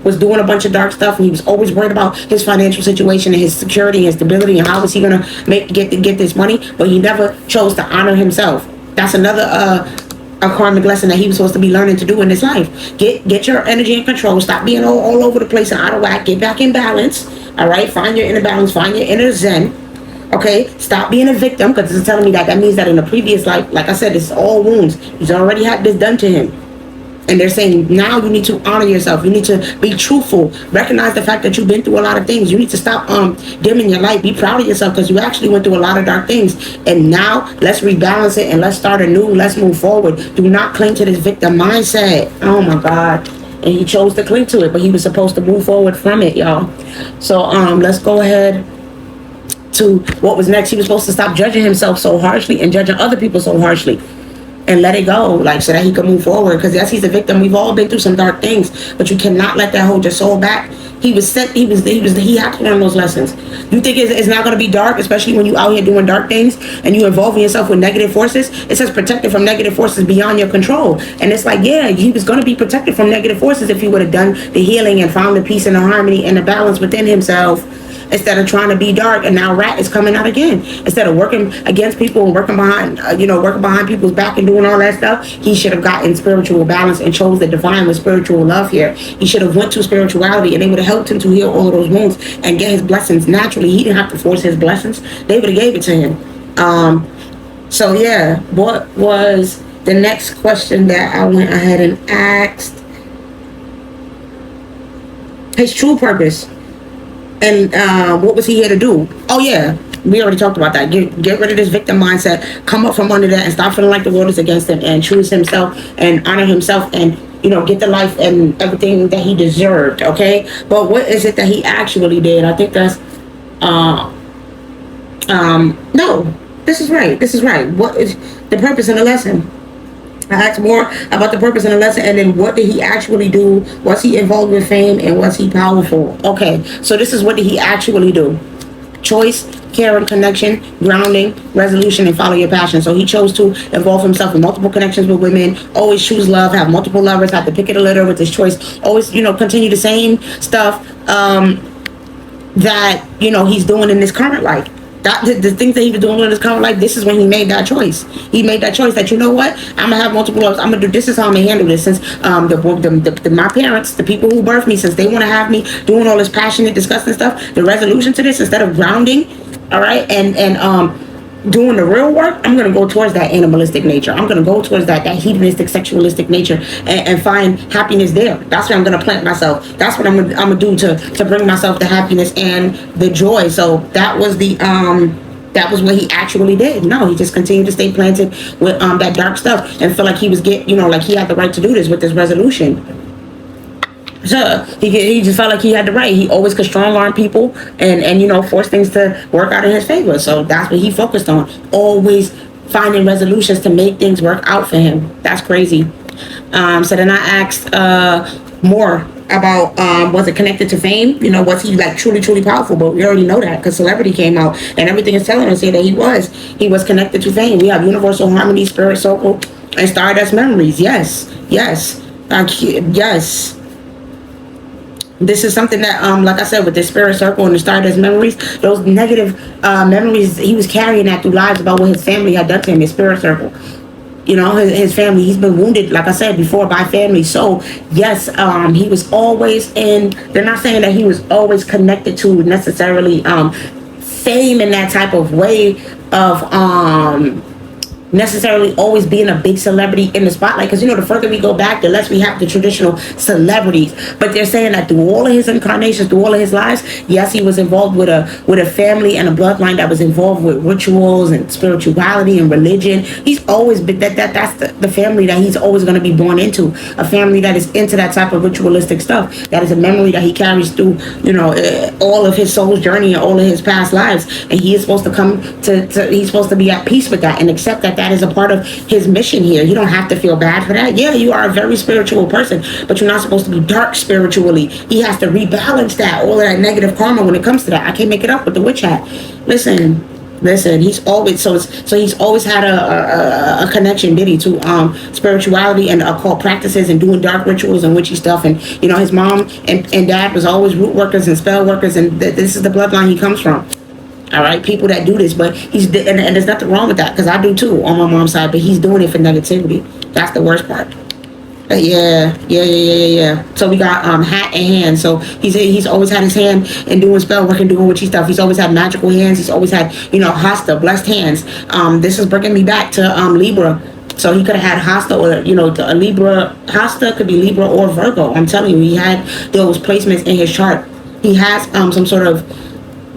was doing a bunch of dark stuff, and he was always worried about his financial situation and his security and his stability and how was he gonna get this money. But he never chose to honor himself. That's another a karmic lesson that he was supposed to be learning to do in his life. Get your energy in control. Stop being all over the place and out of whack. Get back in balance. All right, find your inner balance. Find your inner zen. Okay, stop being a victim, because it's telling me that means that in a previous life, like I said, it's all wounds. He's already had this done to him. And they're saying now you need to honor yourself. You need to be truthful. Recognize the fact that you've been through a lot of things. You need to stop dimming your light. Be proud of yourself because you actually went through a lot of dark things. And now let's rebalance it and let's start anew. Let's move forward. Do not cling to this victim mindset. Oh my God. And he chose to cling to it, but he was supposed to move forward from it, y'all. So let's go ahead to what was next. He was supposed to stop judging himself so harshly and judging other people so harshly and let it go, like, so that he could move forward. Because yes, he's a victim. We've all been through some dark things, but you cannot let that hold your soul back. He had to learn those lessons. You think it's not going to be dark, especially when you out here doing dark things and you involving yourself with negative forces? It says protected from negative forces beyond your control. And it's like, yeah, he was going to be protected from negative forces if he would have done the healing and found the peace and the harmony and the balance within himself, instead of trying to be dark. And now rat is coming out again. Instead of working against people and working behind people's back and doing all that stuff, he should have gotten spiritual balance and chose the divine with spiritual love here. He should have went to spirituality, and they would have helped him to heal all of those wounds and get his blessings naturally. He didn't have to force his blessings. They would have gave it to him. So yeah, what was The next question that I went ahead and asked, his true purpose, and what was he here to do? Oh yeah, we already talked about that. Get rid of this victim mindset, come up from under that, and stop feeling like the world is against him, and choose himself and honor himself, and get the life and everything that he deserved. Okay, but what is it that he actually did? I think that's no, this is right. This is right. What is the purpose and the lesson? I asked more about the purpose and the lesson, and then what did he actually do? Was he involved with fame, and was he powerful? Okay, so this is what did he actually do? Choice, care and connection, grounding, resolution, and follow your passion. So he chose to involve himself in multiple connections with women, always choose love, have multiple lovers, have the pick of the litter with his choice, always, continue the same stuff that, he's doing in this current life. The things that he was doing in his current life, this is when he made that choice. He made that choice that, I'm gonna have multiple loves. I'm gonna do this is how I'm gonna handle this. Since my parents, the people who birthed me, since they want to have me doing all this passionate, disgusting stuff, the resolution to this, instead of grounding, all right, and doing the real work, I'm gonna go towards that animalistic nature. I'm gonna go towards that hedonistic, sexualistic nature, and find happiness there. That's where I'm gonna plant myself. That's what I'm gonna do to bring myself the happiness and the joy. So that was that was what he actually did. No, he just continued to stay planted with that dark stuff and feel like he was like he had the right to do this with this resolution. So he just felt like he had the right. He always could strong arm people and force things to work out in his favor. So that's what he focused on. Always finding resolutions to make things work out for him. That's crazy. So then I asked more about was it connected to fame? Was he like truly powerful? But we already know that because Celebrity came out and everything is telling us here that he was connected to fame. We have Universal Harmony, Spirit Circle, and Stardust Memories. Yes. Yes. This is something that, like I said, with the Spirit Circle and the Stardust Memories, those negative memories, he was carrying that through lives about what his family had done to him, his Spirit Circle. His family, he's been wounded, like I said before, by family. So, yes, he was always they're not saying that he was always connected to necessarily fame in that type of way of necessarily always being a big celebrity in the spotlight, because the further we go back, the less we have the traditional celebrities. But they're saying that through all of his incarnations, through all of his lives, yes, he was involved with a family and a bloodline that was involved with rituals and spirituality and religion. He's always been that's the family that he's always going to be born into, a family that is into that type of ritualistic stuff. That is a memory that he carries through all of his soul's journey and all of his past lives, and he is supposed to come he's supposed to be at peace with that and accept that is a part of his mission here. You don't have to feel bad for that. Yeah, you are a very spiritual person, but you're not supposed to be dark spiritually. He has to rebalance that, all of that negative karma when it comes to that. I can't make it up with the witch hat. Listen, he's always he's always had a connection, Diddy, to spirituality and occult practices and doing dark rituals and witchy stuff. And his mom and dad was always root workers and spell workers, and this is the bloodline he comes from. All right, people that do this, but and there's nothing wrong with that, because I do too on my mom's side, but he's doing it for negativity. That's the worst part. Yeah. So we got hat and hand. So he's always had his hand in doing spell work and doing witchy stuff. He's always had magical hands. He's always had hasta, blessed hands. This is bringing me back to Libra. So he could have had hasta or a Libra. Hasta could be Libra or Virgo. I'm telling you, he had those placements in his chart. He has some sort of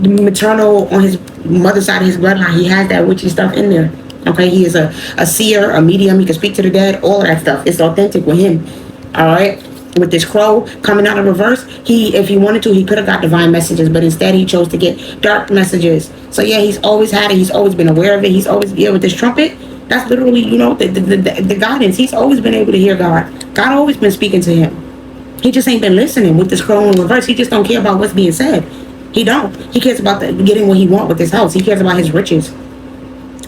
maternal on his mother's side of his bloodline. He has that witchy stuff in there. Okay, he is a seer, a medium. He can speak to the dead, all of that stuff. It's authentic with him. All right, with this crow coming out of reverse, if he wanted to, he could have got divine messages, but instead he chose to get dark messages. So yeah, he's always had it. He's always been aware of it. He's always with this trumpet. That's literally the guidance. He's always been able to hear God. God always been speaking to him. He just ain't been listening with this crow in reverse. He just don't care about what's being said. He don't. He cares about getting what he wants with his house. He cares about his riches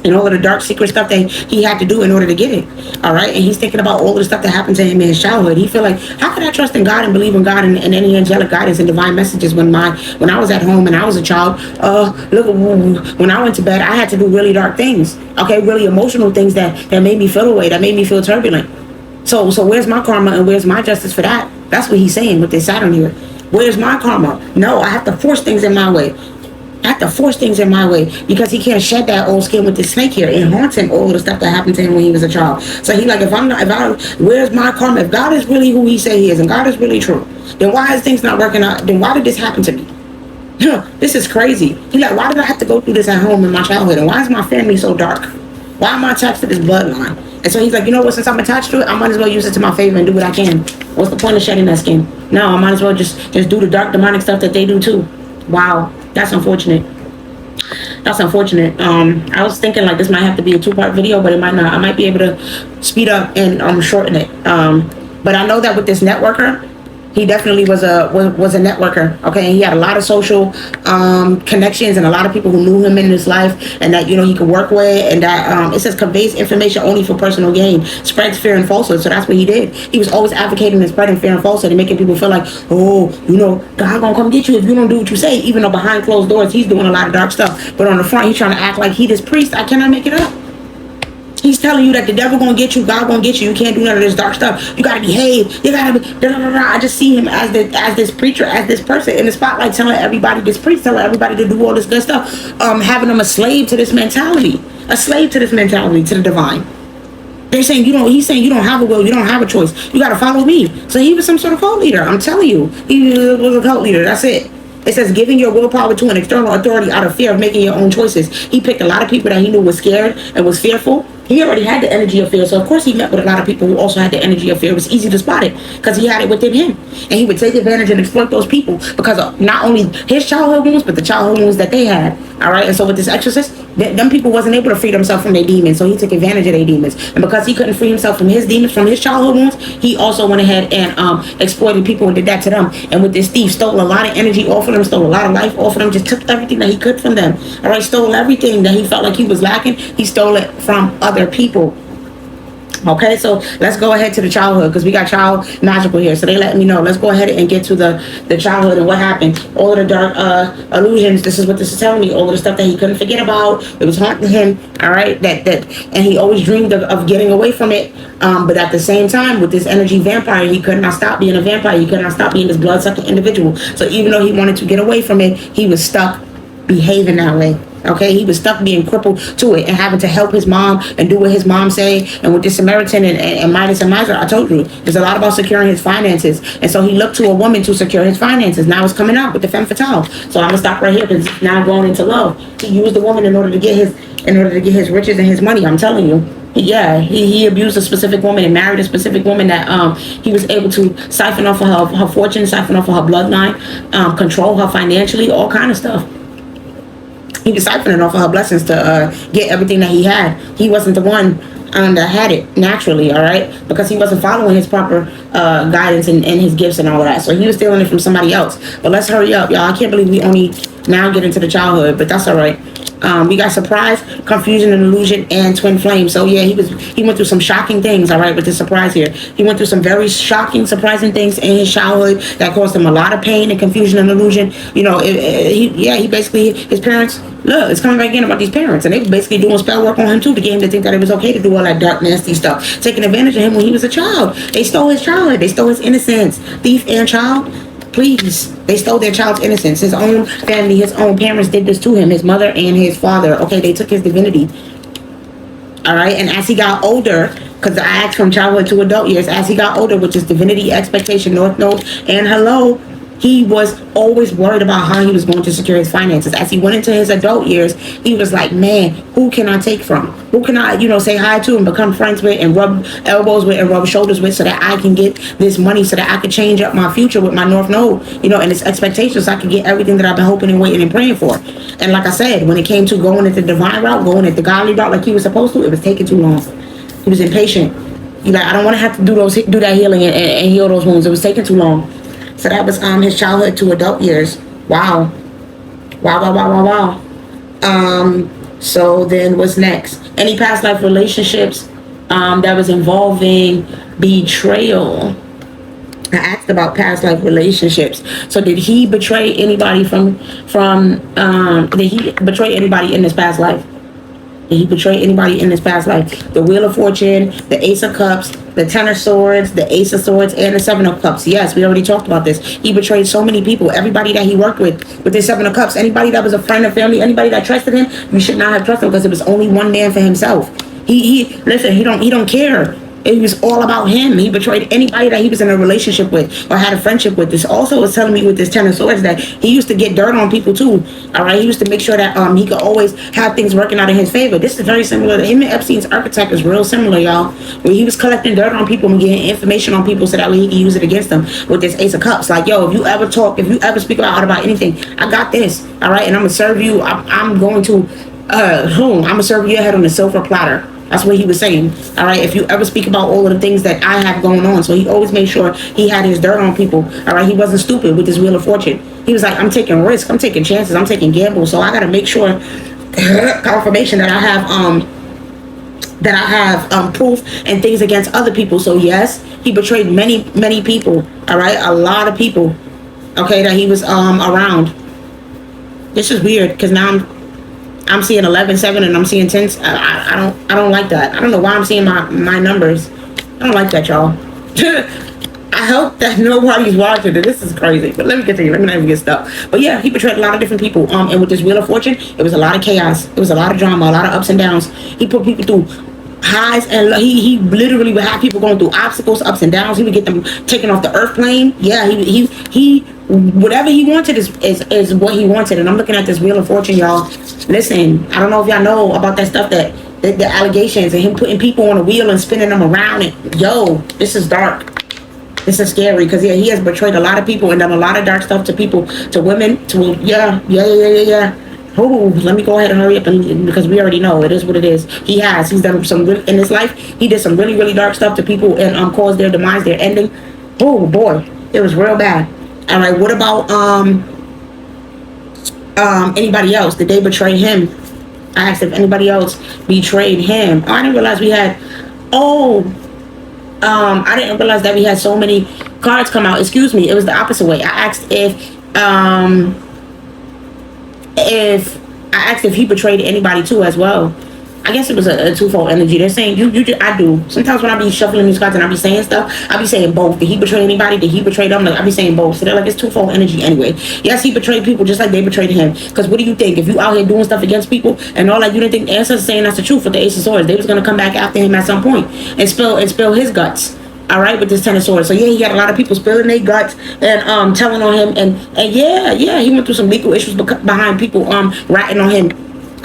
and all of the dark secret stuff that he had to do in order to get it. All right, and he's thinking about all of the stuff that happened to him in his childhood. He feel like, how could I trust in God and believe in God and any angelic guidance and divine messages when I was at home and I was a child? Look, when I went to bed, I had to do really dark things. Okay, really emotional things that made me feel away, that made me feel turbulent. So where's my karma and where's my justice for that? That's what he's saying with this Saturn here. Where's my karma? No, I have to force things in my way. I have to force things in my way because he can't shed that old skin with the snake here. It haunts him, all of the stuff that happened to him when he was a child. So he like, where's my karma? If God is really who he say he is and God is really true, then why is things not working out? Then why did this happen to me? This is crazy. He like, why did I have to go through this at home in my childhood? And why is my family so dark? Why am I attached to this bloodline? And so he's like, you know what, since I'm attached to it, I might as well use it to my favor and do what I can. What's the point of shedding that skin? No, I might as well just do the dark demonic stuff that they do too. Wow, that's unfortunate. That's unfortunate. I was thinking like this might have to be a 2-part video, but it might not. I might be able to speed up and shorten it. But I know that with this networker, he definitely was a networker. Okay, and he had a lot of social connections and a lot of people who knew him in his life, and that he could work with, and that it says conveys information only for personal gain, spreads fear and falsehood. So that's what he did. He was always advocating and spreading fear and falsehood and making people feel like, oh, God gonna come get you if you don't do what you say. Even though behind closed doors he's doing a lot of dark stuff, but on the front he's trying to act like he this priest. I cannot make it up. He's telling you that the devil gonna get you, God gonna get you. You can't do none of this dark stuff. You gotta behave. You gotta be. I just see him as this preacher, as this person in the spotlight, telling everybody, this priest, telling everybody to do all this good stuff, having them a slave to this mentality, to the divine. They're saying he's saying you don't have a will, you don't have a choice. You gotta follow me. So he was some sort of cult leader. I'm telling you, he was a cult leader. That's it. It says giving your willpower to an external authority out of fear of making your own choices. He picked a lot of people that he knew was scared and was fearful. He already had the energy of fear, so of course he met with a lot of people who also had the energy of fear. It was easy to spot it because he had it within him, and he would take advantage and exploit those people because of not only his childhood wounds, but the childhood wounds that they had. All right, and so with this exorcist, them people wasn't able to free themselves from their demons, so he took advantage of their demons, and because he couldn't free himself from his demons, from his childhood wounds, he also went ahead and exploited people and did that to them. And with this thief, stole a lot of energy off of them, stole a lot of life off of them, just took everything that he could from them. All right, stole everything that he felt like he was lacking. He stole it from other people. Okay, so let's go ahead to the childhood because we got child magical here. So they let me know. Let's go ahead and get to the childhood and what happened. All of the dark illusions. This is what this is telling me. All of the stuff that he couldn't forget about. It was haunting him. All right, and he always dreamed of getting away from it. But at the same time, with this energy vampire, he could not stop being a vampire. He could not stop being this blood-sucking individual. So even though he wanted to get away from it, he was stuck behaving that way. Okay, he was stuck being crippled to it and having to help his mom and do what his mom say. And with this Samaritan and Midas and Miser, I told you, there's a lot about securing his finances. And so he looked to a woman to secure his finances. Now it's coming out with the femme fatale. So I'm gonna stop right here because it's now going into love. He used the woman in order to get his riches and his money. I'm telling you. Yeah, he abused a specific woman and married a specific woman that he was able to siphon off of her fortune, siphon off of her bloodline, control her financially, all kind of stuff. He was siphoning off of her blessings to get everything that he had. He wasn't the one that had it naturally, all right? Because he wasn't following his proper guidance and his gifts and all of that. So he was stealing it from somebody else. But let's hurry up, y'all. I can't believe we only now get into the childhood, but that's all right. We got surprise, confusion and illusion, and twin flame. So yeah, he went through some shocking things, all right, with the surprise here. He went through some very shocking, surprising things in his childhood that caused him a lot of pain and confusion and illusion. He basically, his parents, look, it's coming back again about these parents, and they were basically doing spell work on him too to get him to think that it was okay to do all that dark, nasty stuff, taking advantage of him when he was a child. They stole his childhood. They stole his innocence. Thief and child. Please, they stole their child's innocence. His own family, his own parents did this to him, his mother and his father. Okay, they took his divinity. All right, and as he got older, because I asked from childhood to adult years, as he got older, which is divinity, expectation, north node, and hello, he was always worried about how he was going to secure his finances. As he went into his adult years, he was like, man, who can I take from? Who can I, say hi to and become friends with and rub elbows with and rub shoulders with so that I can get this money, so that I can change up my future with my North Node, and its expectations, so I can get everything that I've been hoping and waiting and praying for. And like I said, when it came to going at the divine route, going at the godly route like he was supposed to, it was taking too long. He was impatient. He's like, I don't want to have to do that healing and heal those wounds. It was taking too long. So that was his childhood to adult years. Wow. So then what's next? Any past life relationships that was involving betrayal? I asked about past life relationships. So did he betray anybody did he betray anybody in his past life? Did he betray anybody in his past life? The Wheel of Fortune, the Ace of Cups, the Ten of Swords, the Ace of Swords, and the Seven of Cups. Yes, we already talked about this. He betrayed so many people. Everybody that he worked with the Seven of Cups, anybody that was a friend or family, anybody that trusted him, you should not have trusted him because it was only one man for himself. He listen, he don't care. It was all about him. He betrayed anybody that he was in a relationship with or had a friendship with. This also was telling me with this Ten of Swords that he used to get dirt on people too. All right, he used to make sure that he could always have things working out in his favor. This is very similar to him and Epstein's archetype is real similar, y'all. Where he was collecting dirt on people and getting information on people so that way he could use it against them with this Ace of Cups. Like, yo, if you ever talk, if you ever speak out about anything, I got this. All right, and I'm gonna serve you. I'm going to I'm gonna serve you ahead on a silver platter. That's what he was saying. All right. If you ever speak about all of the things that I have going on. So he always made sure he had his dirt on people. All right. He wasn't stupid with his Wheel of Fortune. He was like, I'm taking risks. I'm taking chances. I'm taking gambles. So I got to make sure confirmation that I have proof and things against other people. So yes, he betrayed many people. All right. A lot of people. Okay. That he was around. This is weird because now I'm seeing 11, 7, and I'm seeing 10. I don't like that. I don't know why I'm seeing my numbers. I don't like that, y'all. I hope that nobody's watching it. This is crazy. But let me continue. Let me not even get stuck. But yeah, he betrayed a lot of different people. And with this Wheel of Fortune, it was a lot of chaos. It was a lot of drama, a lot of ups and downs. He put people through highs and he literally would have people going through obstacles, ups and downs. He would get them taken off the earth plane. Yeah, he whatever he wanted is what he wanted. And I'm looking at this Wheel of Fortune, y'all. Listen, I don't know if y'all know about that stuff that the allegations and him putting people on a wheel and spinning them around. And yo, this is dark. This is scary because yeah, he has betrayed a lot of people and done a lot of dark stuff to people, to women, to yeah. Oh, let me go ahead and hurry up because we already know it is what it is. He's done some in his life. He did some really dark stuff to people and caused their demise, their ending. Oh boy, it was real bad. All right, what about anybody else? Did they betray him? I asked if anybody else betrayed him. Oh, I didn't realize we had. I didn't realize that we had so many cards come out. Excuse me, it was the opposite way. I asked if he betrayed anybody too as well. I guess it was a twofold energy. They're saying I do. Sometimes when I be shuffling these cards and I be saying stuff, I be saying both. Did he betray anybody? Did he betray them? Like I be saying both. So they're like, it's twofold energy anyway. Yes, he betrayed people just like they betrayed him. Because what do you think? If you out here doing stuff against people and all that, you didn't think the ancestors saying that's the truth with the Ace of Swords. They was gonna come back after him at some point and spill his guts. All right, with this Ten of Swords. So yeah, he got a lot of people spilling their guts and telling on him and yeah, he went through some legal issues behind people ratting on him,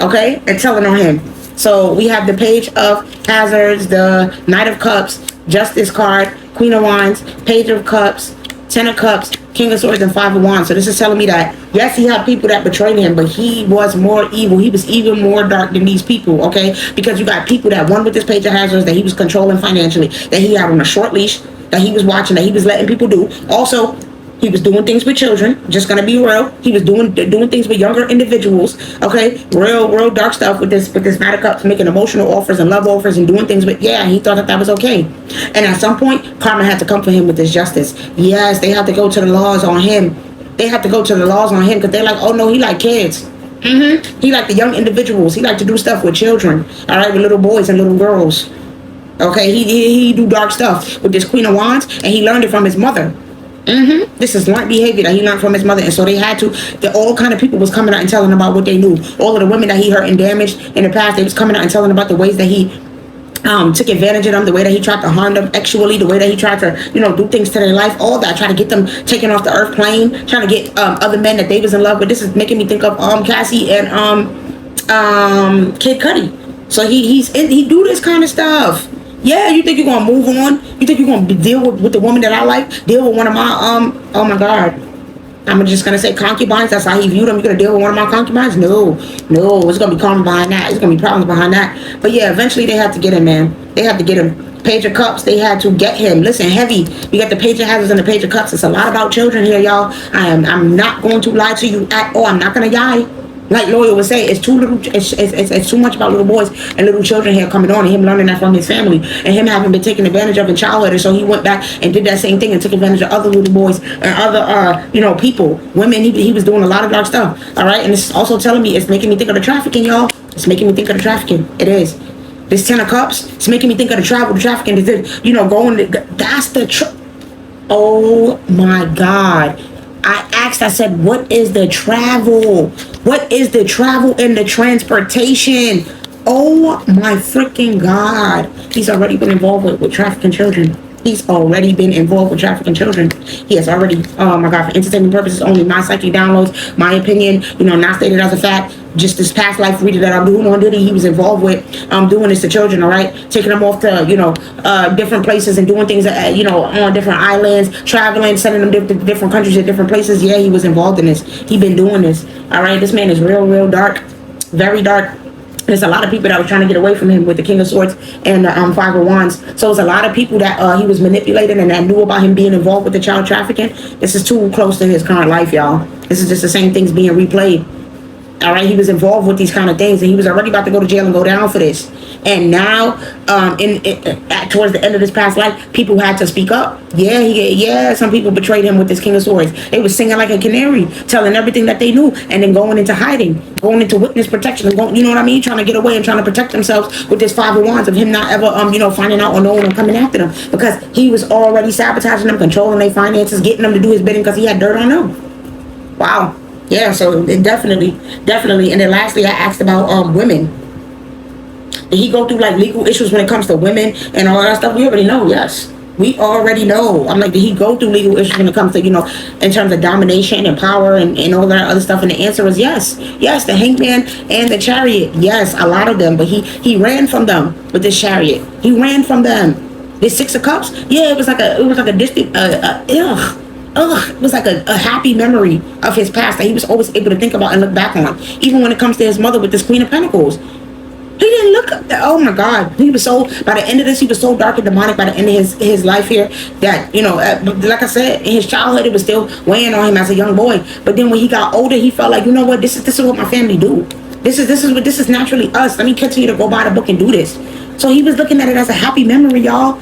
okay, and telling on him. So we have the Page of Hazards, the Knight of Cups, Justice card, Queen of Wands, Page of Cups, Ten of Cups, King of Swords, and Five of Wands. So this is telling me that yes, he had people that betrayed him, but he was more evil. He was even more dark than these people, okay? Because you got people that one with this Page of Hazards that he was controlling financially, that he had on a short leash, that he was watching, that he was letting people do. Also, he was doing things with children, just gonna be real. He was doing things with younger individuals, okay? Real dark stuff with this Knight of Cups, making emotional offers and love offers and doing things with, yeah, he thought that was okay. And at some point, karma had to come for him with this justice. Yes, they had to go to the laws on him. They have to go to the laws on him because they're like, oh no, he like kids. He like the young individuals. He like to do stuff with children, all right, with little boys and little girls. Okay, he do dark stuff with this Queen of Wands, and he learned it from his mother. This is learned behavior that he learned from his mother, and so they had to. All kind of people was coming out and telling about what they knew. All of the women that he hurt and damaged in the past, they was coming out and telling about the ways that he took advantage of them, the way that he tried to harm them sexually, the way that he tried to, do things to their life, all that, trying to get them taken off the earth plane, trying to get other men that they was in love with. This is making me think of Cassie and Kid Cudi. So he do this kind of stuff. Yeah, you think you're gonna move on? You think you're gonna deal with the woman that I like? Deal with one of my oh my god, I'm just gonna say concubines. That's how he viewed them. You're gonna deal with one of my concubines? No, it's gonna be karma behind that. It's gonna be problems behind that. But yeah, eventually they had to get him, man. They had to get him. Page of Cups, they had to get him. Listen, heavy. We got the Page of Hazards and the Page of Cups. It's a lot about children here, y'all. I'm not going to lie to you at all. I'm not gonna lie. Like Loyal would say, it's too much about little boys and little children here coming on, and him learning that from his family, and him having been taken advantage of in childhood, and so he went back and did that same thing and took advantage of other little boys and other people, women. He was doing a lot of dark stuff. All right, and it's also telling me, it's making me think of the trafficking, y'all. It's making me think of the trafficking. It is. This 10 of Cups, it's making me think of the trafficking, you know, that's oh my God. I said, what is the travel? What is the travel and the transportation? Oh my freaking God. He's already been involved with trafficking children. He's already been involved with trafficking children. He has already, oh my God, for entertainment purposes only, my psychic downloads, my opinion, you know, not stated as a fact. Just this past life reader that I'm doing on Diddy, he was involved with doing this to children, all right? Taking them off to, you know, different places and doing things, you know, on different islands, traveling, sending them to different countries at different places. Yeah, he was involved in this. He been doing this, all right? This man is real dark, very dark. There's a lot of people that were trying to get away from him with the King of Swords and the Five of Wands. So there's a lot of people that he was manipulating and that knew about him being involved with the child trafficking. This is too close to his current life, y'all. This is just the same things being replayed. All right, he was involved with these kind of things, and he was already about to go to jail and go down for this. And now, towards the end of this past life, people had to speak up. Yeah, some people betrayed him with this King of Swords. They was singing like a canary, telling everything that they knew, and then going into hiding, going into witness protection, and going, you know what I mean, trying to get away and trying to protect themselves with this Five of Wands of him not ever, you know, finding out or knowing or coming after them, because he was already sabotaging them, controlling their finances, getting them to do his bidding because he had dirt on them. Wow. Yeah, so it definitely. And then lastly, I asked about women. Did he go through like legal issues when it comes to women and all that stuff? We already know, yes. We already know. I'm like, did he go through legal issues when it comes to, you know, in terms of domination and power and all that other stuff? And the answer is yes. Yes, the Hangman and the Chariot. Yes, a lot of them. But he ran from them with this Chariot. He ran from them. This Six of Cups, yeah, it was like a distant, it was like a happy memory of his past that he was always able to think about and look back on. Even when it comes to his mother with this Queen of Pentacles. He didn't look up that. Oh my God. He was so, by the end of this, he was so dark and demonic by the end of his life here that, you know, like I said, in his childhood, it was still weighing on him as a young boy. But then when he got older, he felt like, you know what, this is what my family do. This is naturally us. Let me continue to go by the book and do this. So he was looking at it as a happy memory, y'all.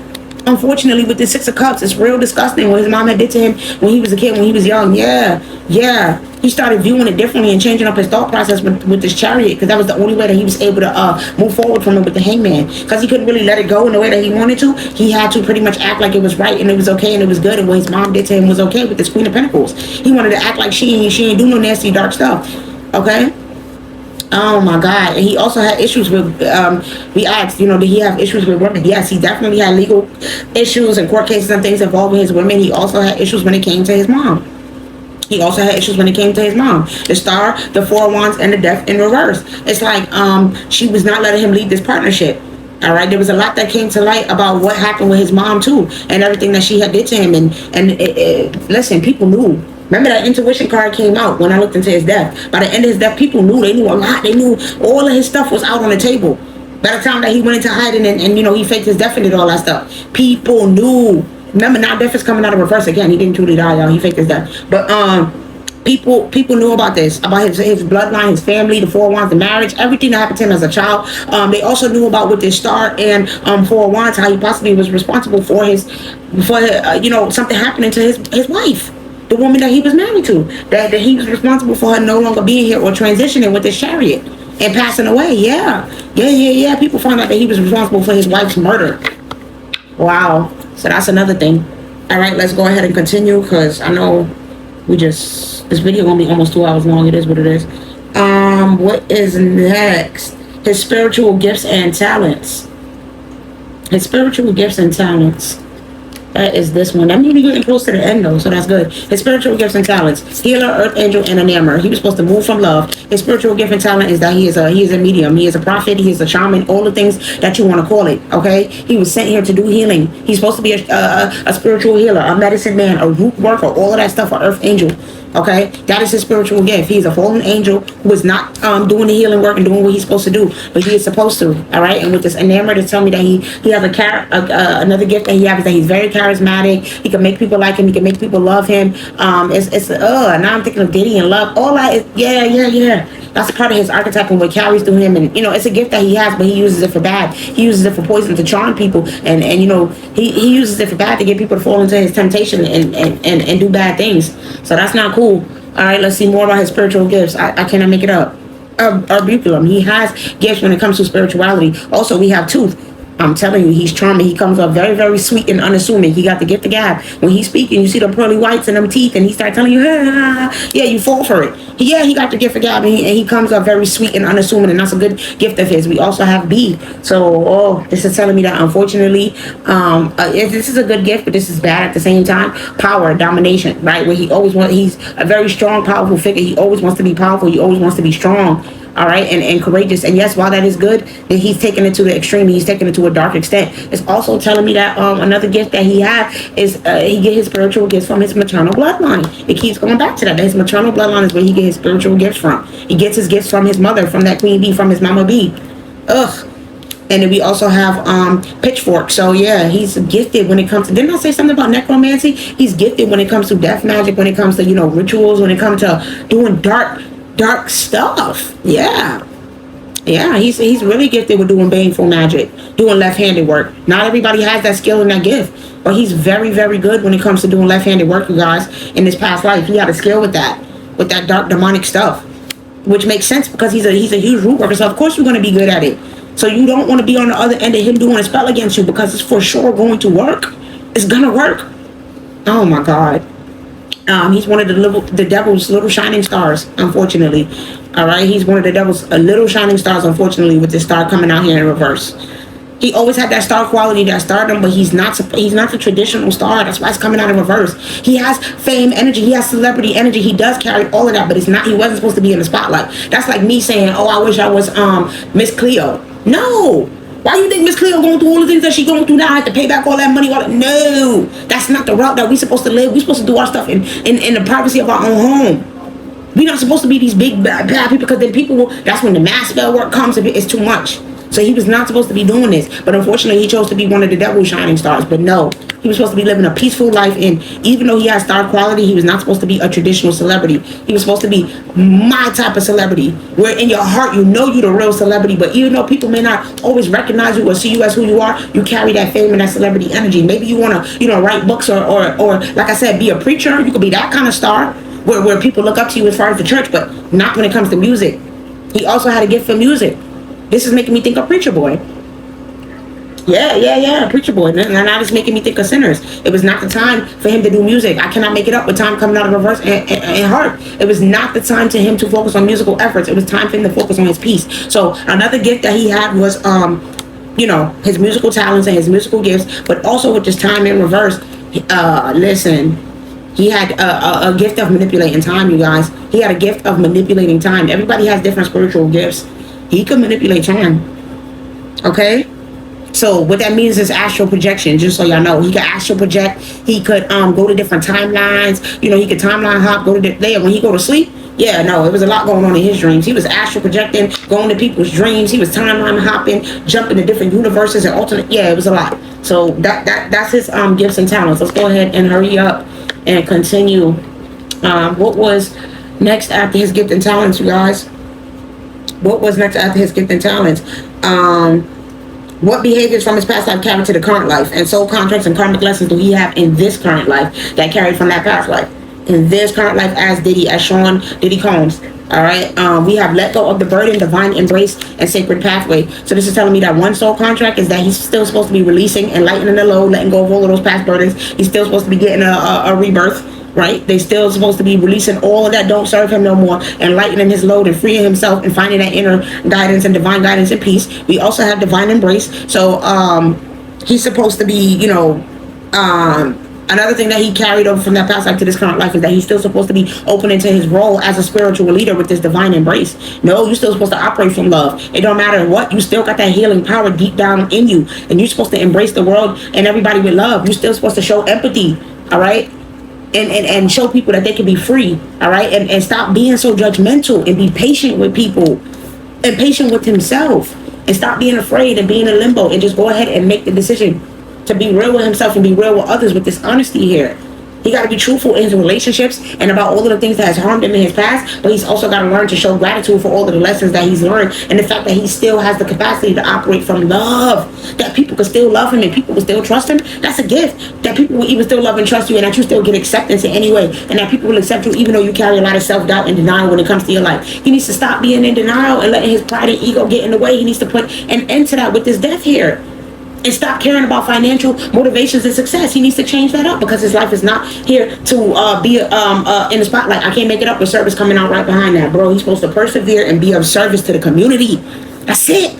Unfortunately, with the Six of Cups, it's real disgusting what his mom had did to him when he was a kid, when he was young. Yeah. He started viewing it differently and changing up his thought process with this Chariot, because that was the only way that he was able to move forward from it with the Hangman, because he couldn't really let it go in the way that he wanted to. He had to pretty much act like it was right and it was okay and it was good, and what his mom did to him was okay with this Queen of Pentacles. He wanted to act like she ain't do no nasty dark stuff. Okay. Oh my God. And he also had issues with, we asked, you know, did he have issues with women? Yes, he definitely had legal issues and court cases and things involving his women. He also had issues when it came to his mom. The Star, the Four of Wands, and the Death in reverse. It's like she was not letting him lead this partnership. All right, there was a lot that came to light about what happened with his mom too, and everything that she had did to him. And listen, people knew. Remember that intuition card came out when I looked into his death. By the end of his death, people knew. They knew a lot. They knew all of his stuff was out on the table. By the time that he went into hiding and you know, he faked his death and did all that stuff, people knew. Remember, now death is coming out of reverse again. He didn't truly die, y'all. He faked his death. But people knew about this, about his bloodline, his family, the Four of Wands, the marriage, everything that happened to him as a child. They also knew about with this Star and Four of Wands, how he possibly was responsible for you know, something happening to his wife, the woman that he was married to, that he was responsible for her no longer being here or transitioning with this Chariot and passing away. Yeah. People found out that he was responsible for his wife's murder. Wow. So that's another thing. All right, let's go ahead and continue, because I know this video gonna be almost 2 hours long. It is what it is. What is next? His spiritual gifts and talents. That is this one. I'm really getting close to the end though, so that's good. His spiritual gifts and talents: healer, earth angel, and enamorer. He was supposed to move from love. His spiritual gift and talent is that he is a medium. He is a prophet. He is a shaman. All the things that you want to call it. Okay. He was sent here to do healing. He's supposed to be a spiritual healer, a medicine man, a root worker, all of that stuff. An earth angel. Okay, that is his spiritual gift. He's a fallen angel who is not doing the healing work and doing what he's supposed to do, but he is supposed to. All right, and with this enamored, it's telling me that he has another gift that he has, is that he's very charismatic. He can make people like him. He can make people love him. Now I'm thinking of Diddy and love. All that is yeah. That's part of his archetype and what carries through him, and you know, it's a gift that he has, but he uses it for bad. He uses it for poison to charm people, and you know, he uses it for bad to get people to fall into his temptation and do bad things. So that's not cool. All right, let's see more about his spiritual gifts. I cannot make it up. orbiculum. He has gifts when it comes to spirituality. Also, we have tooth. I'm telling you, he's charming. He comes off very, very sweet and unassuming. He got the gift of gab. When he's speaking, you see the pearly whites and them teeth, and he start telling you, yeah, you fall for it. Yeah, he got the gift of gab, and he comes off very sweet and unassuming, and that's a good gift of his. We also have B. So, this is telling me that, unfortunately, this is a good gift, but this is bad at the same time. Power, domination, right? Where he's a very strong, powerful figure. He always wants to be powerful. He always wants to be strong. All right, and courageous. And yes, while that is good, that he's taking it to the extreme. He's taking it to a dark extent. It's also telling me that another gift that he had is he get his spiritual gifts from his maternal bloodline. It keeps going back to that. His maternal bloodline is where he get his spiritual gifts from. He gets his gifts from his mother, from that queen bee, from his mama bee. Ugh. And then we also have pitchfork. So yeah, he's gifted when it comes to, didn't I say something about necromancy? He's gifted when it comes to death magic, when it comes to, rituals, when it comes to doing dark stuff. Yeah, he's really gifted with doing baneful magic, doing left-handed work. Not everybody has that skill and that gift, but he's very, very good when it comes to doing left-handed work, you guys. In his past life, he had a skill with that dark demonic stuff, which makes sense because he's a huge root worker. So of course you're going to be good at it. So you don't want to be on the other end of him doing a spell against you, because it's for sure going to work. It's gonna work. Oh my God. He's one of the devil's little shining stars, unfortunately. All right, he's one of the devil's little shining stars, unfortunately, with this star coming out here in reverse. He always had that star quality, that stardom, but he's not the traditional star. That's why it's coming out in reverse. He has fame energy. He has celebrity energy. He does carry all of that, but it's not. He wasn't supposed to be in the spotlight. That's like me saying, "Oh, I wish I was Miss Cleo." No. Why do you think Miss Cleo going through all the things that she's going through now? I have to pay back all that money. No, that's not the route that we're supposed to live. We're supposed to do our stuff in the privacy of our own home. We're not supposed to be these big bad people, because then that's when the mass spell work comes. It's too much. So he was not supposed to be doing this. But unfortunately, he chose to be one of the devil's shining stars. But no, he was supposed to be living a peaceful life. And even though he has star quality, he was not supposed to be a traditional celebrity. He was supposed to be my type of celebrity, where in your heart, you're the real celebrity. But even though people may not always recognize you or see you as who you are, you carry that fame and that celebrity energy. Maybe you want to, write books or like I said, be a preacher. You could be that kind of star where people look up to you as far as the church, but not when it comes to music. He also had a gift for music. This is making me think of Preacher Boy. Yeah, Preacher Boy. Now it's making me think of Sinners. It was not the time for him to do music. I cannot make it up with time coming out of reverse and heart. It was not the time to him to focus on musical efforts. It was time for him to focus on his peace. So another gift that he had was, his musical talents and his musical gifts, but also with this time in reverse. Listen, he had a gift of manipulating time, you guys. He had a gift of manipulating time. Everybody has different spiritual gifts. He could manipulate time. Okay? So what that means is astral projection, just so y'all know. He could astral project. He could go to different timelines. He could timeline hop, go to there. When he go to sleep, it was a lot going on in his dreams. He was astral projecting, going to people's dreams. He was timeline hopping, jumping to different universes and alternate. Yeah, it was a lot. So that's his gifts and talents. Let's go ahead and hurry up and continue. What was next after his gift and talents, you guys? What was next after his gift and talents? What behaviors from his past life carried to the current life? And soul contracts and karmic lessons do he have in this current life that carried from that past life? In this current life as Sean Diddy Combs. All right. We have let go of the burden, divine embrace, and sacred pathway. So this is telling me that one soul contract is that he's still supposed to be releasing and lightening the load, letting go of all of those past burdens. He's still supposed to be getting a rebirth. Right? They still supposed to be releasing all of that don't serve him no more, and lightening his load and freeing himself and finding that inner guidance and divine guidance and peace. We also have divine embrace. So he's supposed to be, another thing that he carried over from that past life to this current life is that he's still supposed to be open into his role as a spiritual leader with this divine embrace. No, you're still supposed to operate from love. It don't matter what, you still got that healing power deep down in you, and you're supposed to embrace the world and everybody with love. You're still supposed to show empathy. All right. And show people that they can be free, all right? And stop being so judgmental and be patient with people and patient with himself, and stop being afraid and being in limbo, and just go ahead and make the decision to be real with himself and be real with others with this honesty here. He got to be truthful in his relationships and about all of the things that has harmed him in his past, but he's also got to learn to show gratitude for all of the lessons that he's learned and the fact that he still has the capacity to operate from love, that people can still love him and people will still trust him. That's a gift, that people will even still love and trust you, and that you still get acceptance in any way, and that people will accept you even though you carry a lot of self-doubt and denial when it comes to your life. He needs to stop being in denial and letting his pride and ego get in the way. He needs to put an end to that with this death here and stop caring about financial motivations and success. He needs to change that up because his life is not here to be in the spotlight. I can't make it up with service coming out right behind that, bro. He's supposed to persevere and be of service to the community. That's it.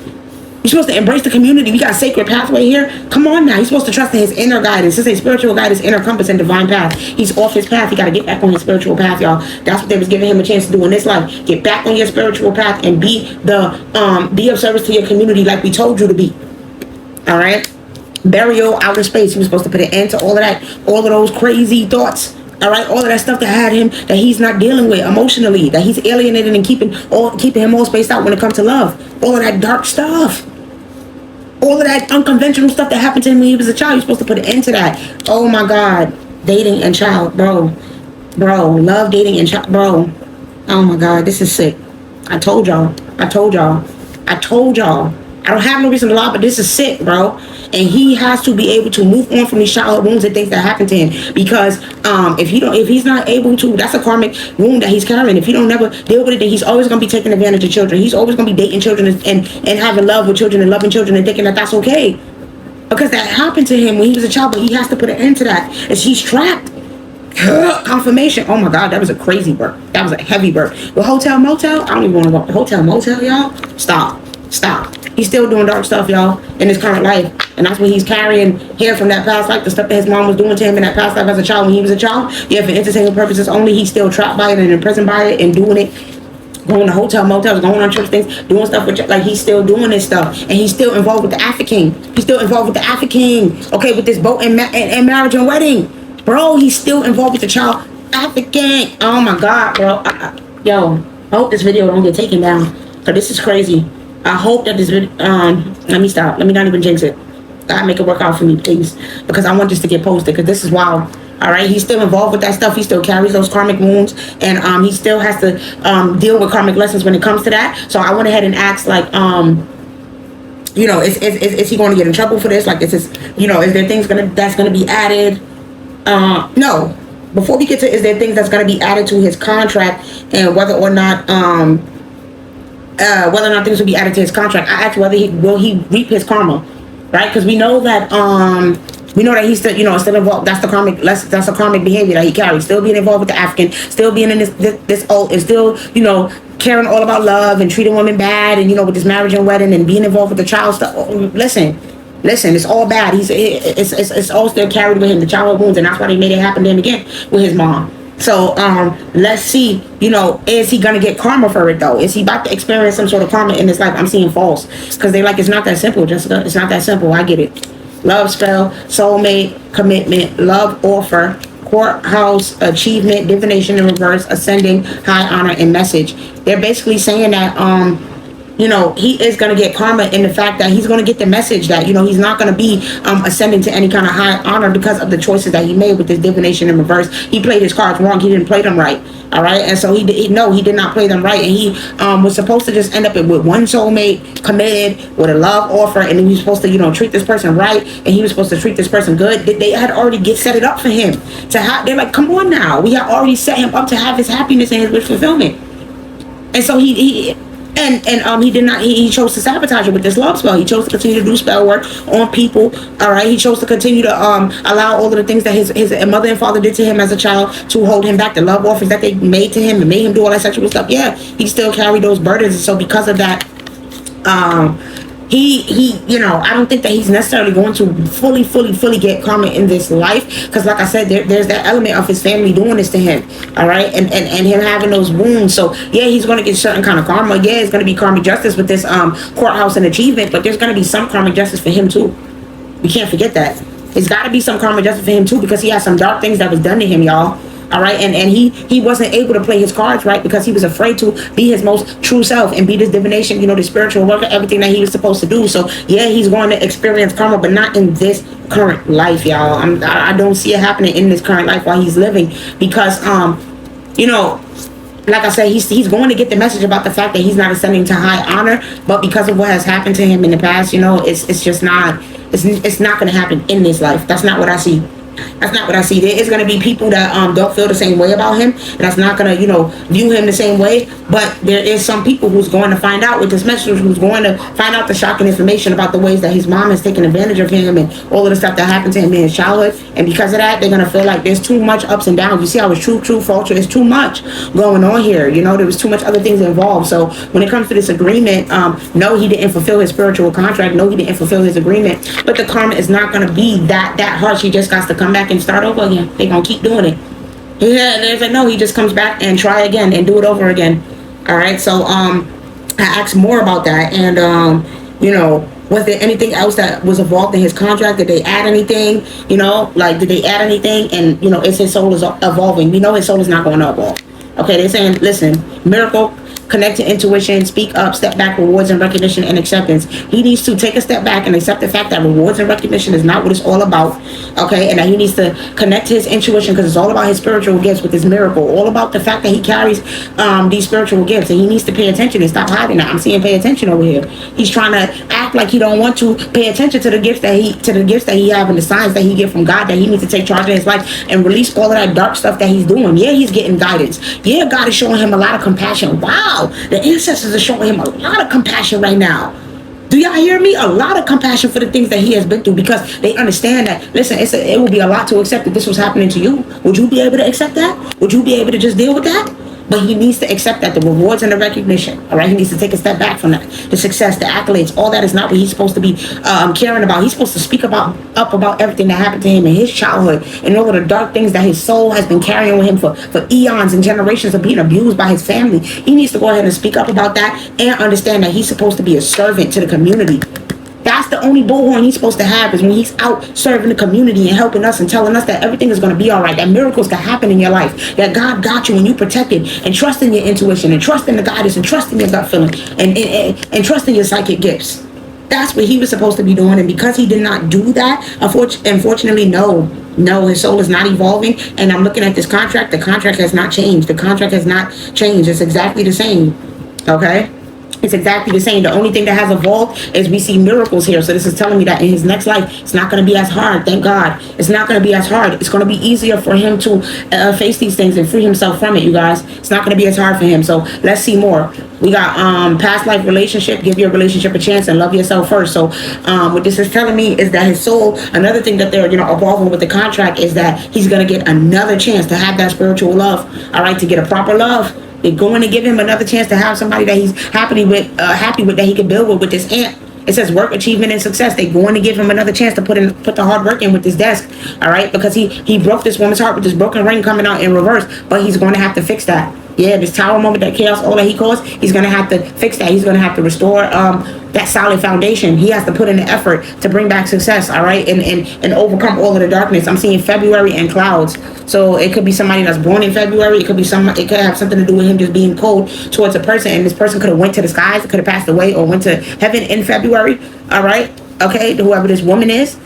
You're supposed to embrace the community. We got a sacred pathway here. Come on now. He's supposed to trust in his inner guidance. This is spiritual guidance, inner compass, and divine path. He's off his path. He got to get back on his spiritual path, y'all. That's what they was giving him a chance to do in this life. Get back on your spiritual path and be of service to your community like we told you to be. All right? Burial, outer space. He was supposed to put an end to all of that, all of those crazy thoughts. All right, all of that stuff that had him, that he's not dealing with emotionally, that he's alienated and keeping him all spaced out when it comes to love. All of that dark stuff. All of that unconventional stuff that happened to him when he was a child. You're supposed to put an end to that. Oh my God. Dating and child, bro. Love, dating, and child, bro. Oh my God, this is sick. I told y'all. I don't have no reason to lie, but this is sick, bro. And he has to be able to move on from these childhood wounds and things that happened to him. Because if he's not able to, that's a karmic wound that he's carrying. If he don't never deal with it, then he's always gonna be taking advantage of children. He's always gonna be dating children and having love with children and loving children and thinking that that's okay. Because that happened to him when he was a child, but he has to put an end to that. As he's trapped. Confirmation. Oh my God, that was a crazy burp. That was a heavy burp. The hotel motel, I don't even want to go to hotel motel, y'all. Stop. He's still doing dark stuff, y'all, in his current life. And that's what he's carrying here from that past life, the stuff that his mom was doing to him in that past life as a child when he was a child. Yeah, for entertainment purposes only, he's still trapped by it and imprisoned by it and doing it. Going to hotel motels, going on church things, doing stuff with, like, he's still doing this stuff. And he's still involved with the African. Okay, with this boat and marriage and wedding. Bro, he's still involved with the child African. Oh my God, bro. Yo, I hope this video don't get taken down. Because this is crazy. I hope that this video, let me stop. Let me not even jinx it. God, make it work out for me, please. Because I want this to get posted, because this is wild. All right, he's still involved with that stuff. He still carries those karmic wounds, and he still has to deal with karmic lessons when it comes to that. So I went ahead and asked, like, you know, is he going to get in trouble for this? Like, is there things that's gonna be added? No. Before we get to, is there things that's gonna be added to his contract, and whether or not things will be added to his contract. I asked whether will he reap his karma, right? Because we know that he's still, still involved. That's the karmic behavior that he carries. Still being involved with the African, still being in this old, and still, caring all about love and treating women bad, and with this marriage and wedding and being involved with the child stuff. Listen, it's all bad. It's all still carried with him, the childhood wounds, and that's why they made it happen to him again with his mom. So let's see, is he gonna get karma for it though? Is he about to experience some sort of karma in his life? I'm seeing false, because they like, it's not that simple, Jessica. It's not that simple. I get it. Love spell, soulmate, commitment, love offer, courthouse, achievement, divination in reverse, ascending, high honor, and message. They're basically saying that he is going to get karma in the fact that he's going to get the message that, he's not going to be ascending to any kind of high honor because of the choices that he made with this divination in reverse. He played his cards wrong. He didn't play them right. All right. And so he did not play them right. And he was supposed to just end up with one soulmate, committed, with a love offer. And he was supposed to, treat this person right. And he was supposed to treat this person good. They had already set it up for him to have. They're like, come on now. We had already set him up to have his happiness and his wish fulfillment. And so he did not. He chose to sabotage it with this love spell. He chose to continue to do spell work on people. All right. He chose to continue to allow all of the things that his mother and father did to him as a child to hold him back. The love offers that they made to him and made him do all that sexual stuff. Yeah, he still carried those burdens. And so because of that, I don't think that he's necessarily going to fully get karma in this life, because like I said, there's that element of his family doing this to him, all right, and him having those wounds. So yeah, he's going to get certain kind of karma. Yeah, it's going to be karmic justice with this courthouse and achievement, but there's going to be some karmic justice for him too. We can't forget that. It's got to be some karmic justice for him too, because he has some dark things that was done to him, y'all. All right, and he wasn't able to play his cards right because he was afraid to be his most true self and be this divination, the spiritual worker, everything that he was supposed to do. So yeah, he's going to experience karma, but not in this current life, y'all. I don't see it happening in this current life while he's living, because like I said, he's going to get the message about the fact that he's not ascending to high honor, but because of what has happened to him in the past, it's just not, it's not going to happen in this life. That's not what I see. That's not what I see. There is going to be people that don't feel the same way about him, and that's not going to view him the same way. But there is some people who's going to find out with this message, who's going to find out the shocking information about the ways that his mom has taken advantage of him and all of the stuff that happened to him in his childhood. And because of that, they're going to feel like there's too much ups and downs. You see how it's true, false. It's too much going on here. There was too much other things involved. So when it comes to this agreement, no, he didn't fulfill his spiritual contract. No, he didn't fulfill his agreement. But the karma is not going to be that harsh. He just got to come back and start over again. They're going to keep doing it. Yeah, there's like, no, he just comes back and try again and do it over again. All right, so I asked more about that, and was there anything else that was involved in his contract? Did they add anything? Did they add anything? And is his soul is evolving? We know his soul is not going to evolve. Okay, they're saying, listen, miracle, connect to intuition, speak up, step back, rewards and recognition and acceptance. He needs to take a step back and accept the fact that rewards and recognition is not what it's all about. Okay, and that he needs to connect to his intuition, because it's all about his spiritual gifts with his miracle, all about the fact that he carries these spiritual gifts, and he needs to pay attention and stop hiding that. I'm seeing pay attention over here. He's trying to act like he don't want to pay attention to the gifts that he have and the signs that he get from God, that he needs to take charge of his life and release all of that dark stuff that he's doing. Yeah, he's getting guidance. Yeah, God is showing him a lot of compassion. Wow, the ancestors are showing him a lot of compassion right now. Do y'all hear me? A lot of compassion for the things that he has been through, because they understand that, listen, it will be a lot to accept if this was happening to you. Would you be able to accept that? Would you be able to just deal with that? But he needs to accept that, the rewards and the recognition, all right? He needs to take a step back from that. The success, the accolades, all that is not what he's supposed to be caring about. He's supposed to speak up about everything that happened to him in his childhood and all of the dark things that his soul has been carrying with him for eons and generations of being abused by his family. He needs to go ahead and speak up about that and understand that he's supposed to be a servant to the community. That's the only bullhorn he's supposed to have, is when he's out serving the community and helping us and telling us that everything is going to be all right, that miracles can happen in your life, that God got you and you protected, and trust in your intuition and trust in the guidance and trust in your gut feeling and trust in your psychic gifts. That's what he was supposed to be doing. And because he did not do that, unfortunately, no, his soul is not evolving. And I'm looking at this contract. The contract has not changed. The contract has not changed. It's exactly the same. Okay? It's exactly the same. The only thing that has evolved is we see miracles here. So this is telling me that in his next life, it's not going to be as hard. Thank God. It's not going to be as hard. It's going to be easier for him to face these things and free himself from it, you guys. It's not going to be as hard for him. So let's see more. We got past life relationship. Give your relationship a chance and love yourself first. So what this is telling me is that his soul, another thing that they're evolving with the contract, is that he's going to get another chance to have that spiritual love. All right, to get a proper love. They're going to give him another chance to have somebody that he's happy with, that he can build with this aunt. It says work, achievement, and success. They're going to give him another chance to put the hard work in with this desk. All right, because he broke this woman's heart with this broken ring coming out in reverse, but he's going to have to fix that. Yeah, this tower moment, that chaos, all that he caused, he's going to have to fix that. He's going to have to restore that solid foundation. He has to put in the effort to bring back success, all right, and overcome all of the darkness. I'm seeing February and clouds. So it could be somebody that's born in February. It could have something to do with him just being cold towards a person, and this person could have went to the skies, could have passed away, or went to heaven in February, all right, okay, whoever this woman is.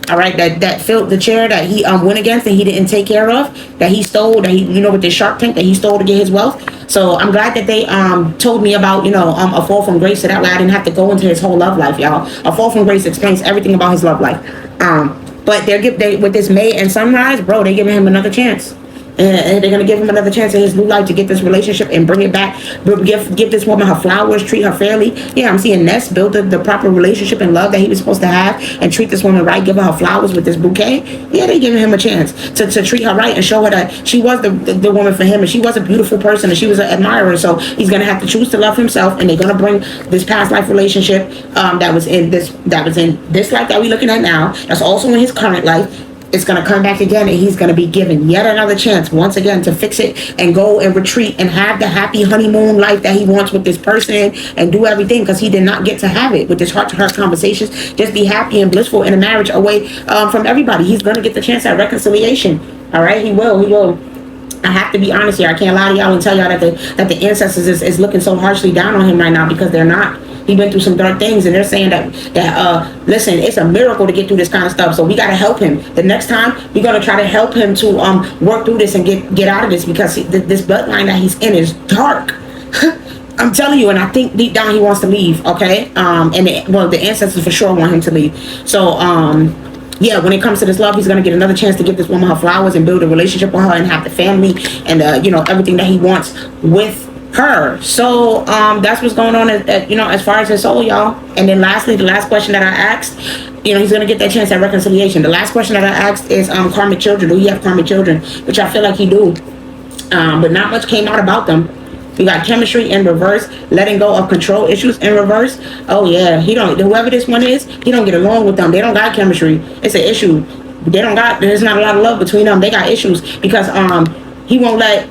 All right, that filled the chair that he went against and he didn't take care of, that he stole, that he with this Shark Tank that he stole to get his wealth. So I'm glad that they told me about a fall from grace, so that way I didn't have to go into his whole love life, y'all. A fall from grace explains everything about his love life. But they with this May and Sunrise, bro, they're giving him another chance. And they're going to give him another chance in his new life to get this relationship and bring it back. Give this woman her flowers, treat her fairly. Yeah, I'm seeing Ness build the proper relationship and love that he was supposed to have, and treat this woman right, give her flowers with this bouquet. Yeah, they're giving him a chance to treat her right and show her that she was the woman for him, and she was a beautiful person, and she was an admirer. So he's going to have to choose to love himself, and they're going to bring this past life relationship that was in this life that we're looking at now, that's also in his current life. It's going to come back again, and he's going to be given yet another chance once again to fix it and go and retreat and have the happy honeymoon life that he wants with this person and do everything, because he did not get to have it with this heart-to-heart conversations. Just be happy and blissful in a marriage away from everybody. He's going to get the chance at reconciliation. All right, he will. I have to be honest here. I can't lie to y'all and tell y'all that the ancestors is looking so harshly down on him right now, because they're not. He been through some dark things, and they're saying that listen, it's a miracle to get through this kind of stuff. So we got to help him. The next time we're gonna try to help him to work through this and get out of this, because this bloodline that he's in is dark. I'm telling you, and I think deep down he wants to leave. Okay, the ancestors for sure want him to leave. So yeah, when it comes to this love, he's gonna get another chance to give this woman her flowers and build a relationship with her and have the family and everything that he wants with her. So that's what's going on as far as his soul, y'all. And then lastly, the last question that I asked, he's gonna get that chance at reconciliation. The last question that I asked is karmic children. Do he have karmic children? Which I feel like he do, but not much came out about them. We got chemistry in reverse, letting go of control issues in reverse. Oh yeah, whoever this one is, he don't get along with them. They don't got chemistry. It's an issue. There's not a lot of love between them. They got issues because he won't let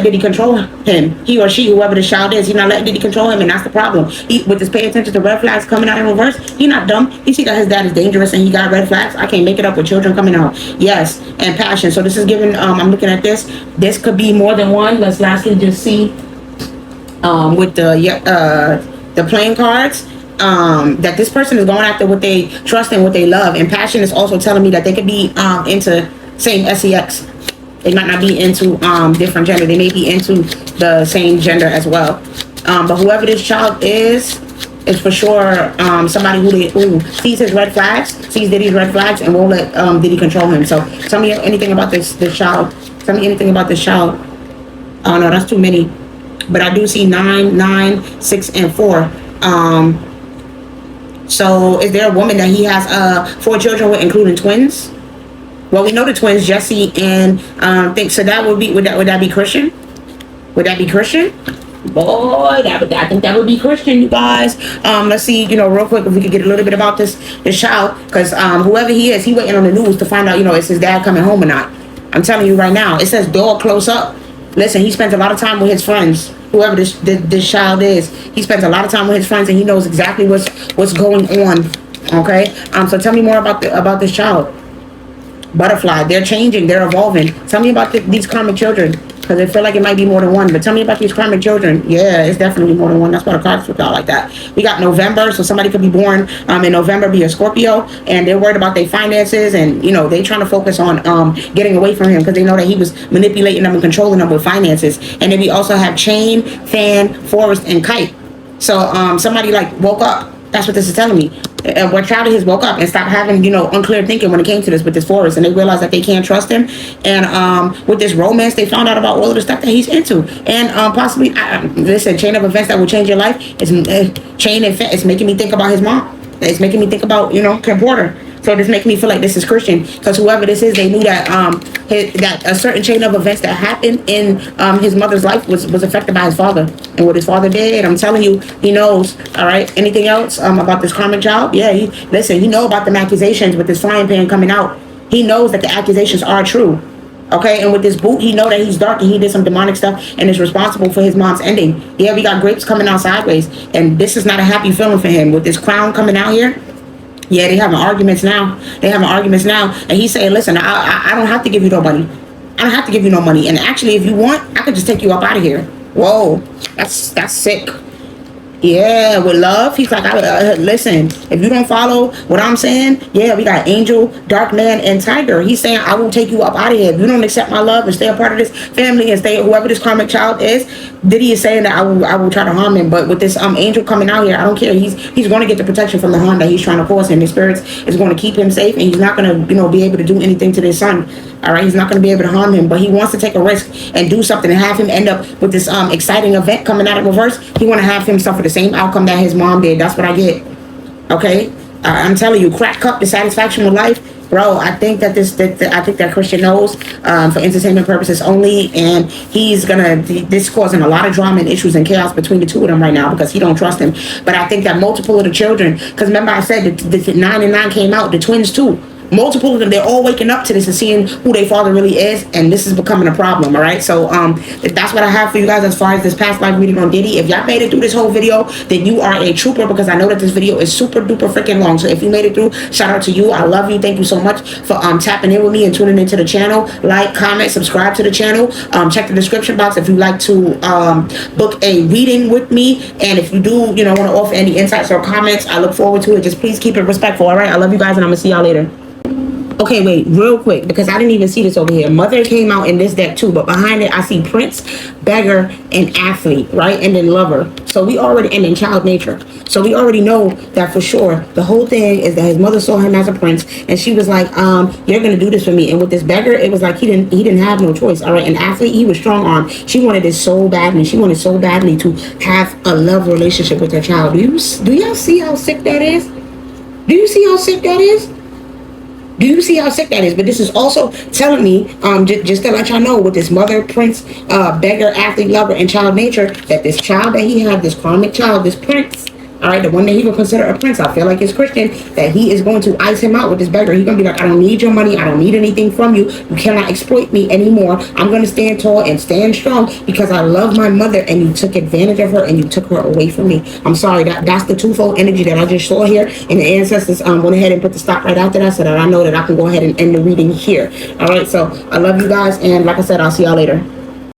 Diddy control him. He or she, whoever the child is, he's not letting Diddy control him, and that's the problem. With this pay attention to red flags coming out in reverse, he not dumb. He see that his dad is dangerous and he got red flags. I can't make it up with children coming out. Yes, and passion. So this is giving, I'm looking at this. This could be more than one. Let's lastly just see with the playing cards. That this person is going after what they trust and what they love. And passion is also telling me that they could be into same sex. They might not be into different gender. They may be into the same gender as well. But whoever this child is for sure somebody who sees his red flags, sees Diddy's red flags, and won't let Diddy control him. So tell me anything about this child. Tell me anything about this child. Oh no, that's too many. But I do see 9, 9, 6, and 4. So is there a woman that he has 4 children with, including twins? Well, we know the twins, Jesse and think so. That would that be Christian? Would that be Christian? Boy, I think that would be Christian, you guys. Let's see, real quick if we could get a little bit about this child, because whoever he is, he waiting on the news to find out, is his dad coming home or not. I'm telling you right now, it says door close up. Listen, he spends a lot of time with his friends. Whoever this child is, he spends a lot of time with his friends, and he knows exactly what's going on. Okay, so tell me more about this child. Butterfly, they're changing, they're evolving. Tell me about these karmic children, because I feel like it might be more than one. But tell me about these karmic children. Yeah, it's definitely more than one. That's why the cards look out like that. We got November, so somebody could be born in November, be a Scorpio, and they're worried about their finances, and they trying to focus on getting away from him, because they know that he was manipulating them and controlling them with finances. And then we also have chain, fan, forest, and kite. So somebody woke up. That's what this is telling me. What child of his woke up and stopped having, unclear thinking when it came to this with this forest, and they realized that they can't trust him. And with this romance, they found out about all of the stuff that he's into, and possibly, listen, chain of events that will change your life. It's making me think about his mom. It's making me think about, Kim Porter. So this makes me feel like this is Christian, because whoever this is, they knew that that a certain chain of events that happened in his mother's life was affected by his father, and what his father did. I'm telling you, he knows. All right. Anything else about this karmic child? Yeah. He know about them accusations with this frying pan coming out. He knows that the accusations are true. Okay, and with this boot, he know that he's dark and he did some demonic stuff and is responsible for his mom's ending. Yeah, we got grapes coming out sideways, and this is not a happy feeling for him with this crown coming out here. Yeah, they having arguments now. And he's saying, listen, I don't have to give you no money. I don't have to give you no money. And actually, if you want, I could just take you up out of here. Whoa, that's sick. Yeah, with love, he's like, listen, if you don't follow what I'm saying, yeah, we got Angel, Dark Man, and Tiger. He's saying, I will take you up out of here. If you don't accept my love and stay a part of this family and stay whoever this karmic child is, Diddy is saying that I will try to harm him. But with this Angel coming out here, I don't care. He's going to get the protection from the harm that he's trying to cause him. His spirits is going to keep him safe, and he's not going to be able to do anything to this son. All right, he's not going to be able to harm him, but he wants to take a risk and do something and have him end up with this exciting event coming out of reverse. He want to have him suffer the same outcome that his mom did. That's what I get. Okay, I'm telling you, crack cup, the satisfaction with life, bro. I think that I think that Christian knows for entertainment purposes only, and he's this causing a lot of drama and issues and chaos between the two of them right now because he don't trust him. But I think that multiple of the children, because remember I said that the 9 and 9 came out, the twins too. multiple of them, they're all waking up to this and seeing who their father really is, and this is becoming a problem. All right, so that's what I have for you guys as far as this past life reading on Diddy. If y'all made it through this whole video, then you are a trooper, because I know that this video is super duper freaking long. So if you made it through, shout out to you. I love you. Thank you so much for tapping in with me and tuning into the channel. Like, comment, subscribe to the channel. Check the description box if you'd like to book a reading with me, and if you do, you know, want to offer any insights or comments, I look forward to it. Just please keep it respectful. All right, I love you guys, and I'm gonna see y'all later. Okay, wait, real quick, because I didn't even see this over here. Mother came out in this deck too, but behind it I see Prince, Beggar, and Athlete, right? And then Lover. So we already, and then Child Nature. So we already know that for sure. The whole thing is that his mother saw him as a prince, and she was like, you're gonna do this for me. And with this Beggar, it was like he didn't have no choice. All right, and Athlete, he was strong armed. She wanted this so badly. She wanted so badly to have a love relationship with her child. Do y'all see how sick that is? Do you see how sick that is? Do you see how sick that is? But this is also telling me, just to let y'all know, with this Mother, Prince, Beggar, Athlete, Lover, and Child Nature, that this child that he had, this karmic child, this Prince, all right, the one that he would consider a prince, I feel like it's Christian, that he is going to ice him out with this Beggar. He's going to be like, I don't need your money. I don't need anything from you. You cannot exploit me anymore. I'm going to stand tall and stand strong because I love my mother, and you took advantage of her and you took her away from me. I'm sorry. That's the twofold energy that I just saw here. And the ancestors went ahead and put the stop right after that, so that I know that I can go ahead and end the reading here. All right, so I love you guys. And like I said, I'll see y'all later.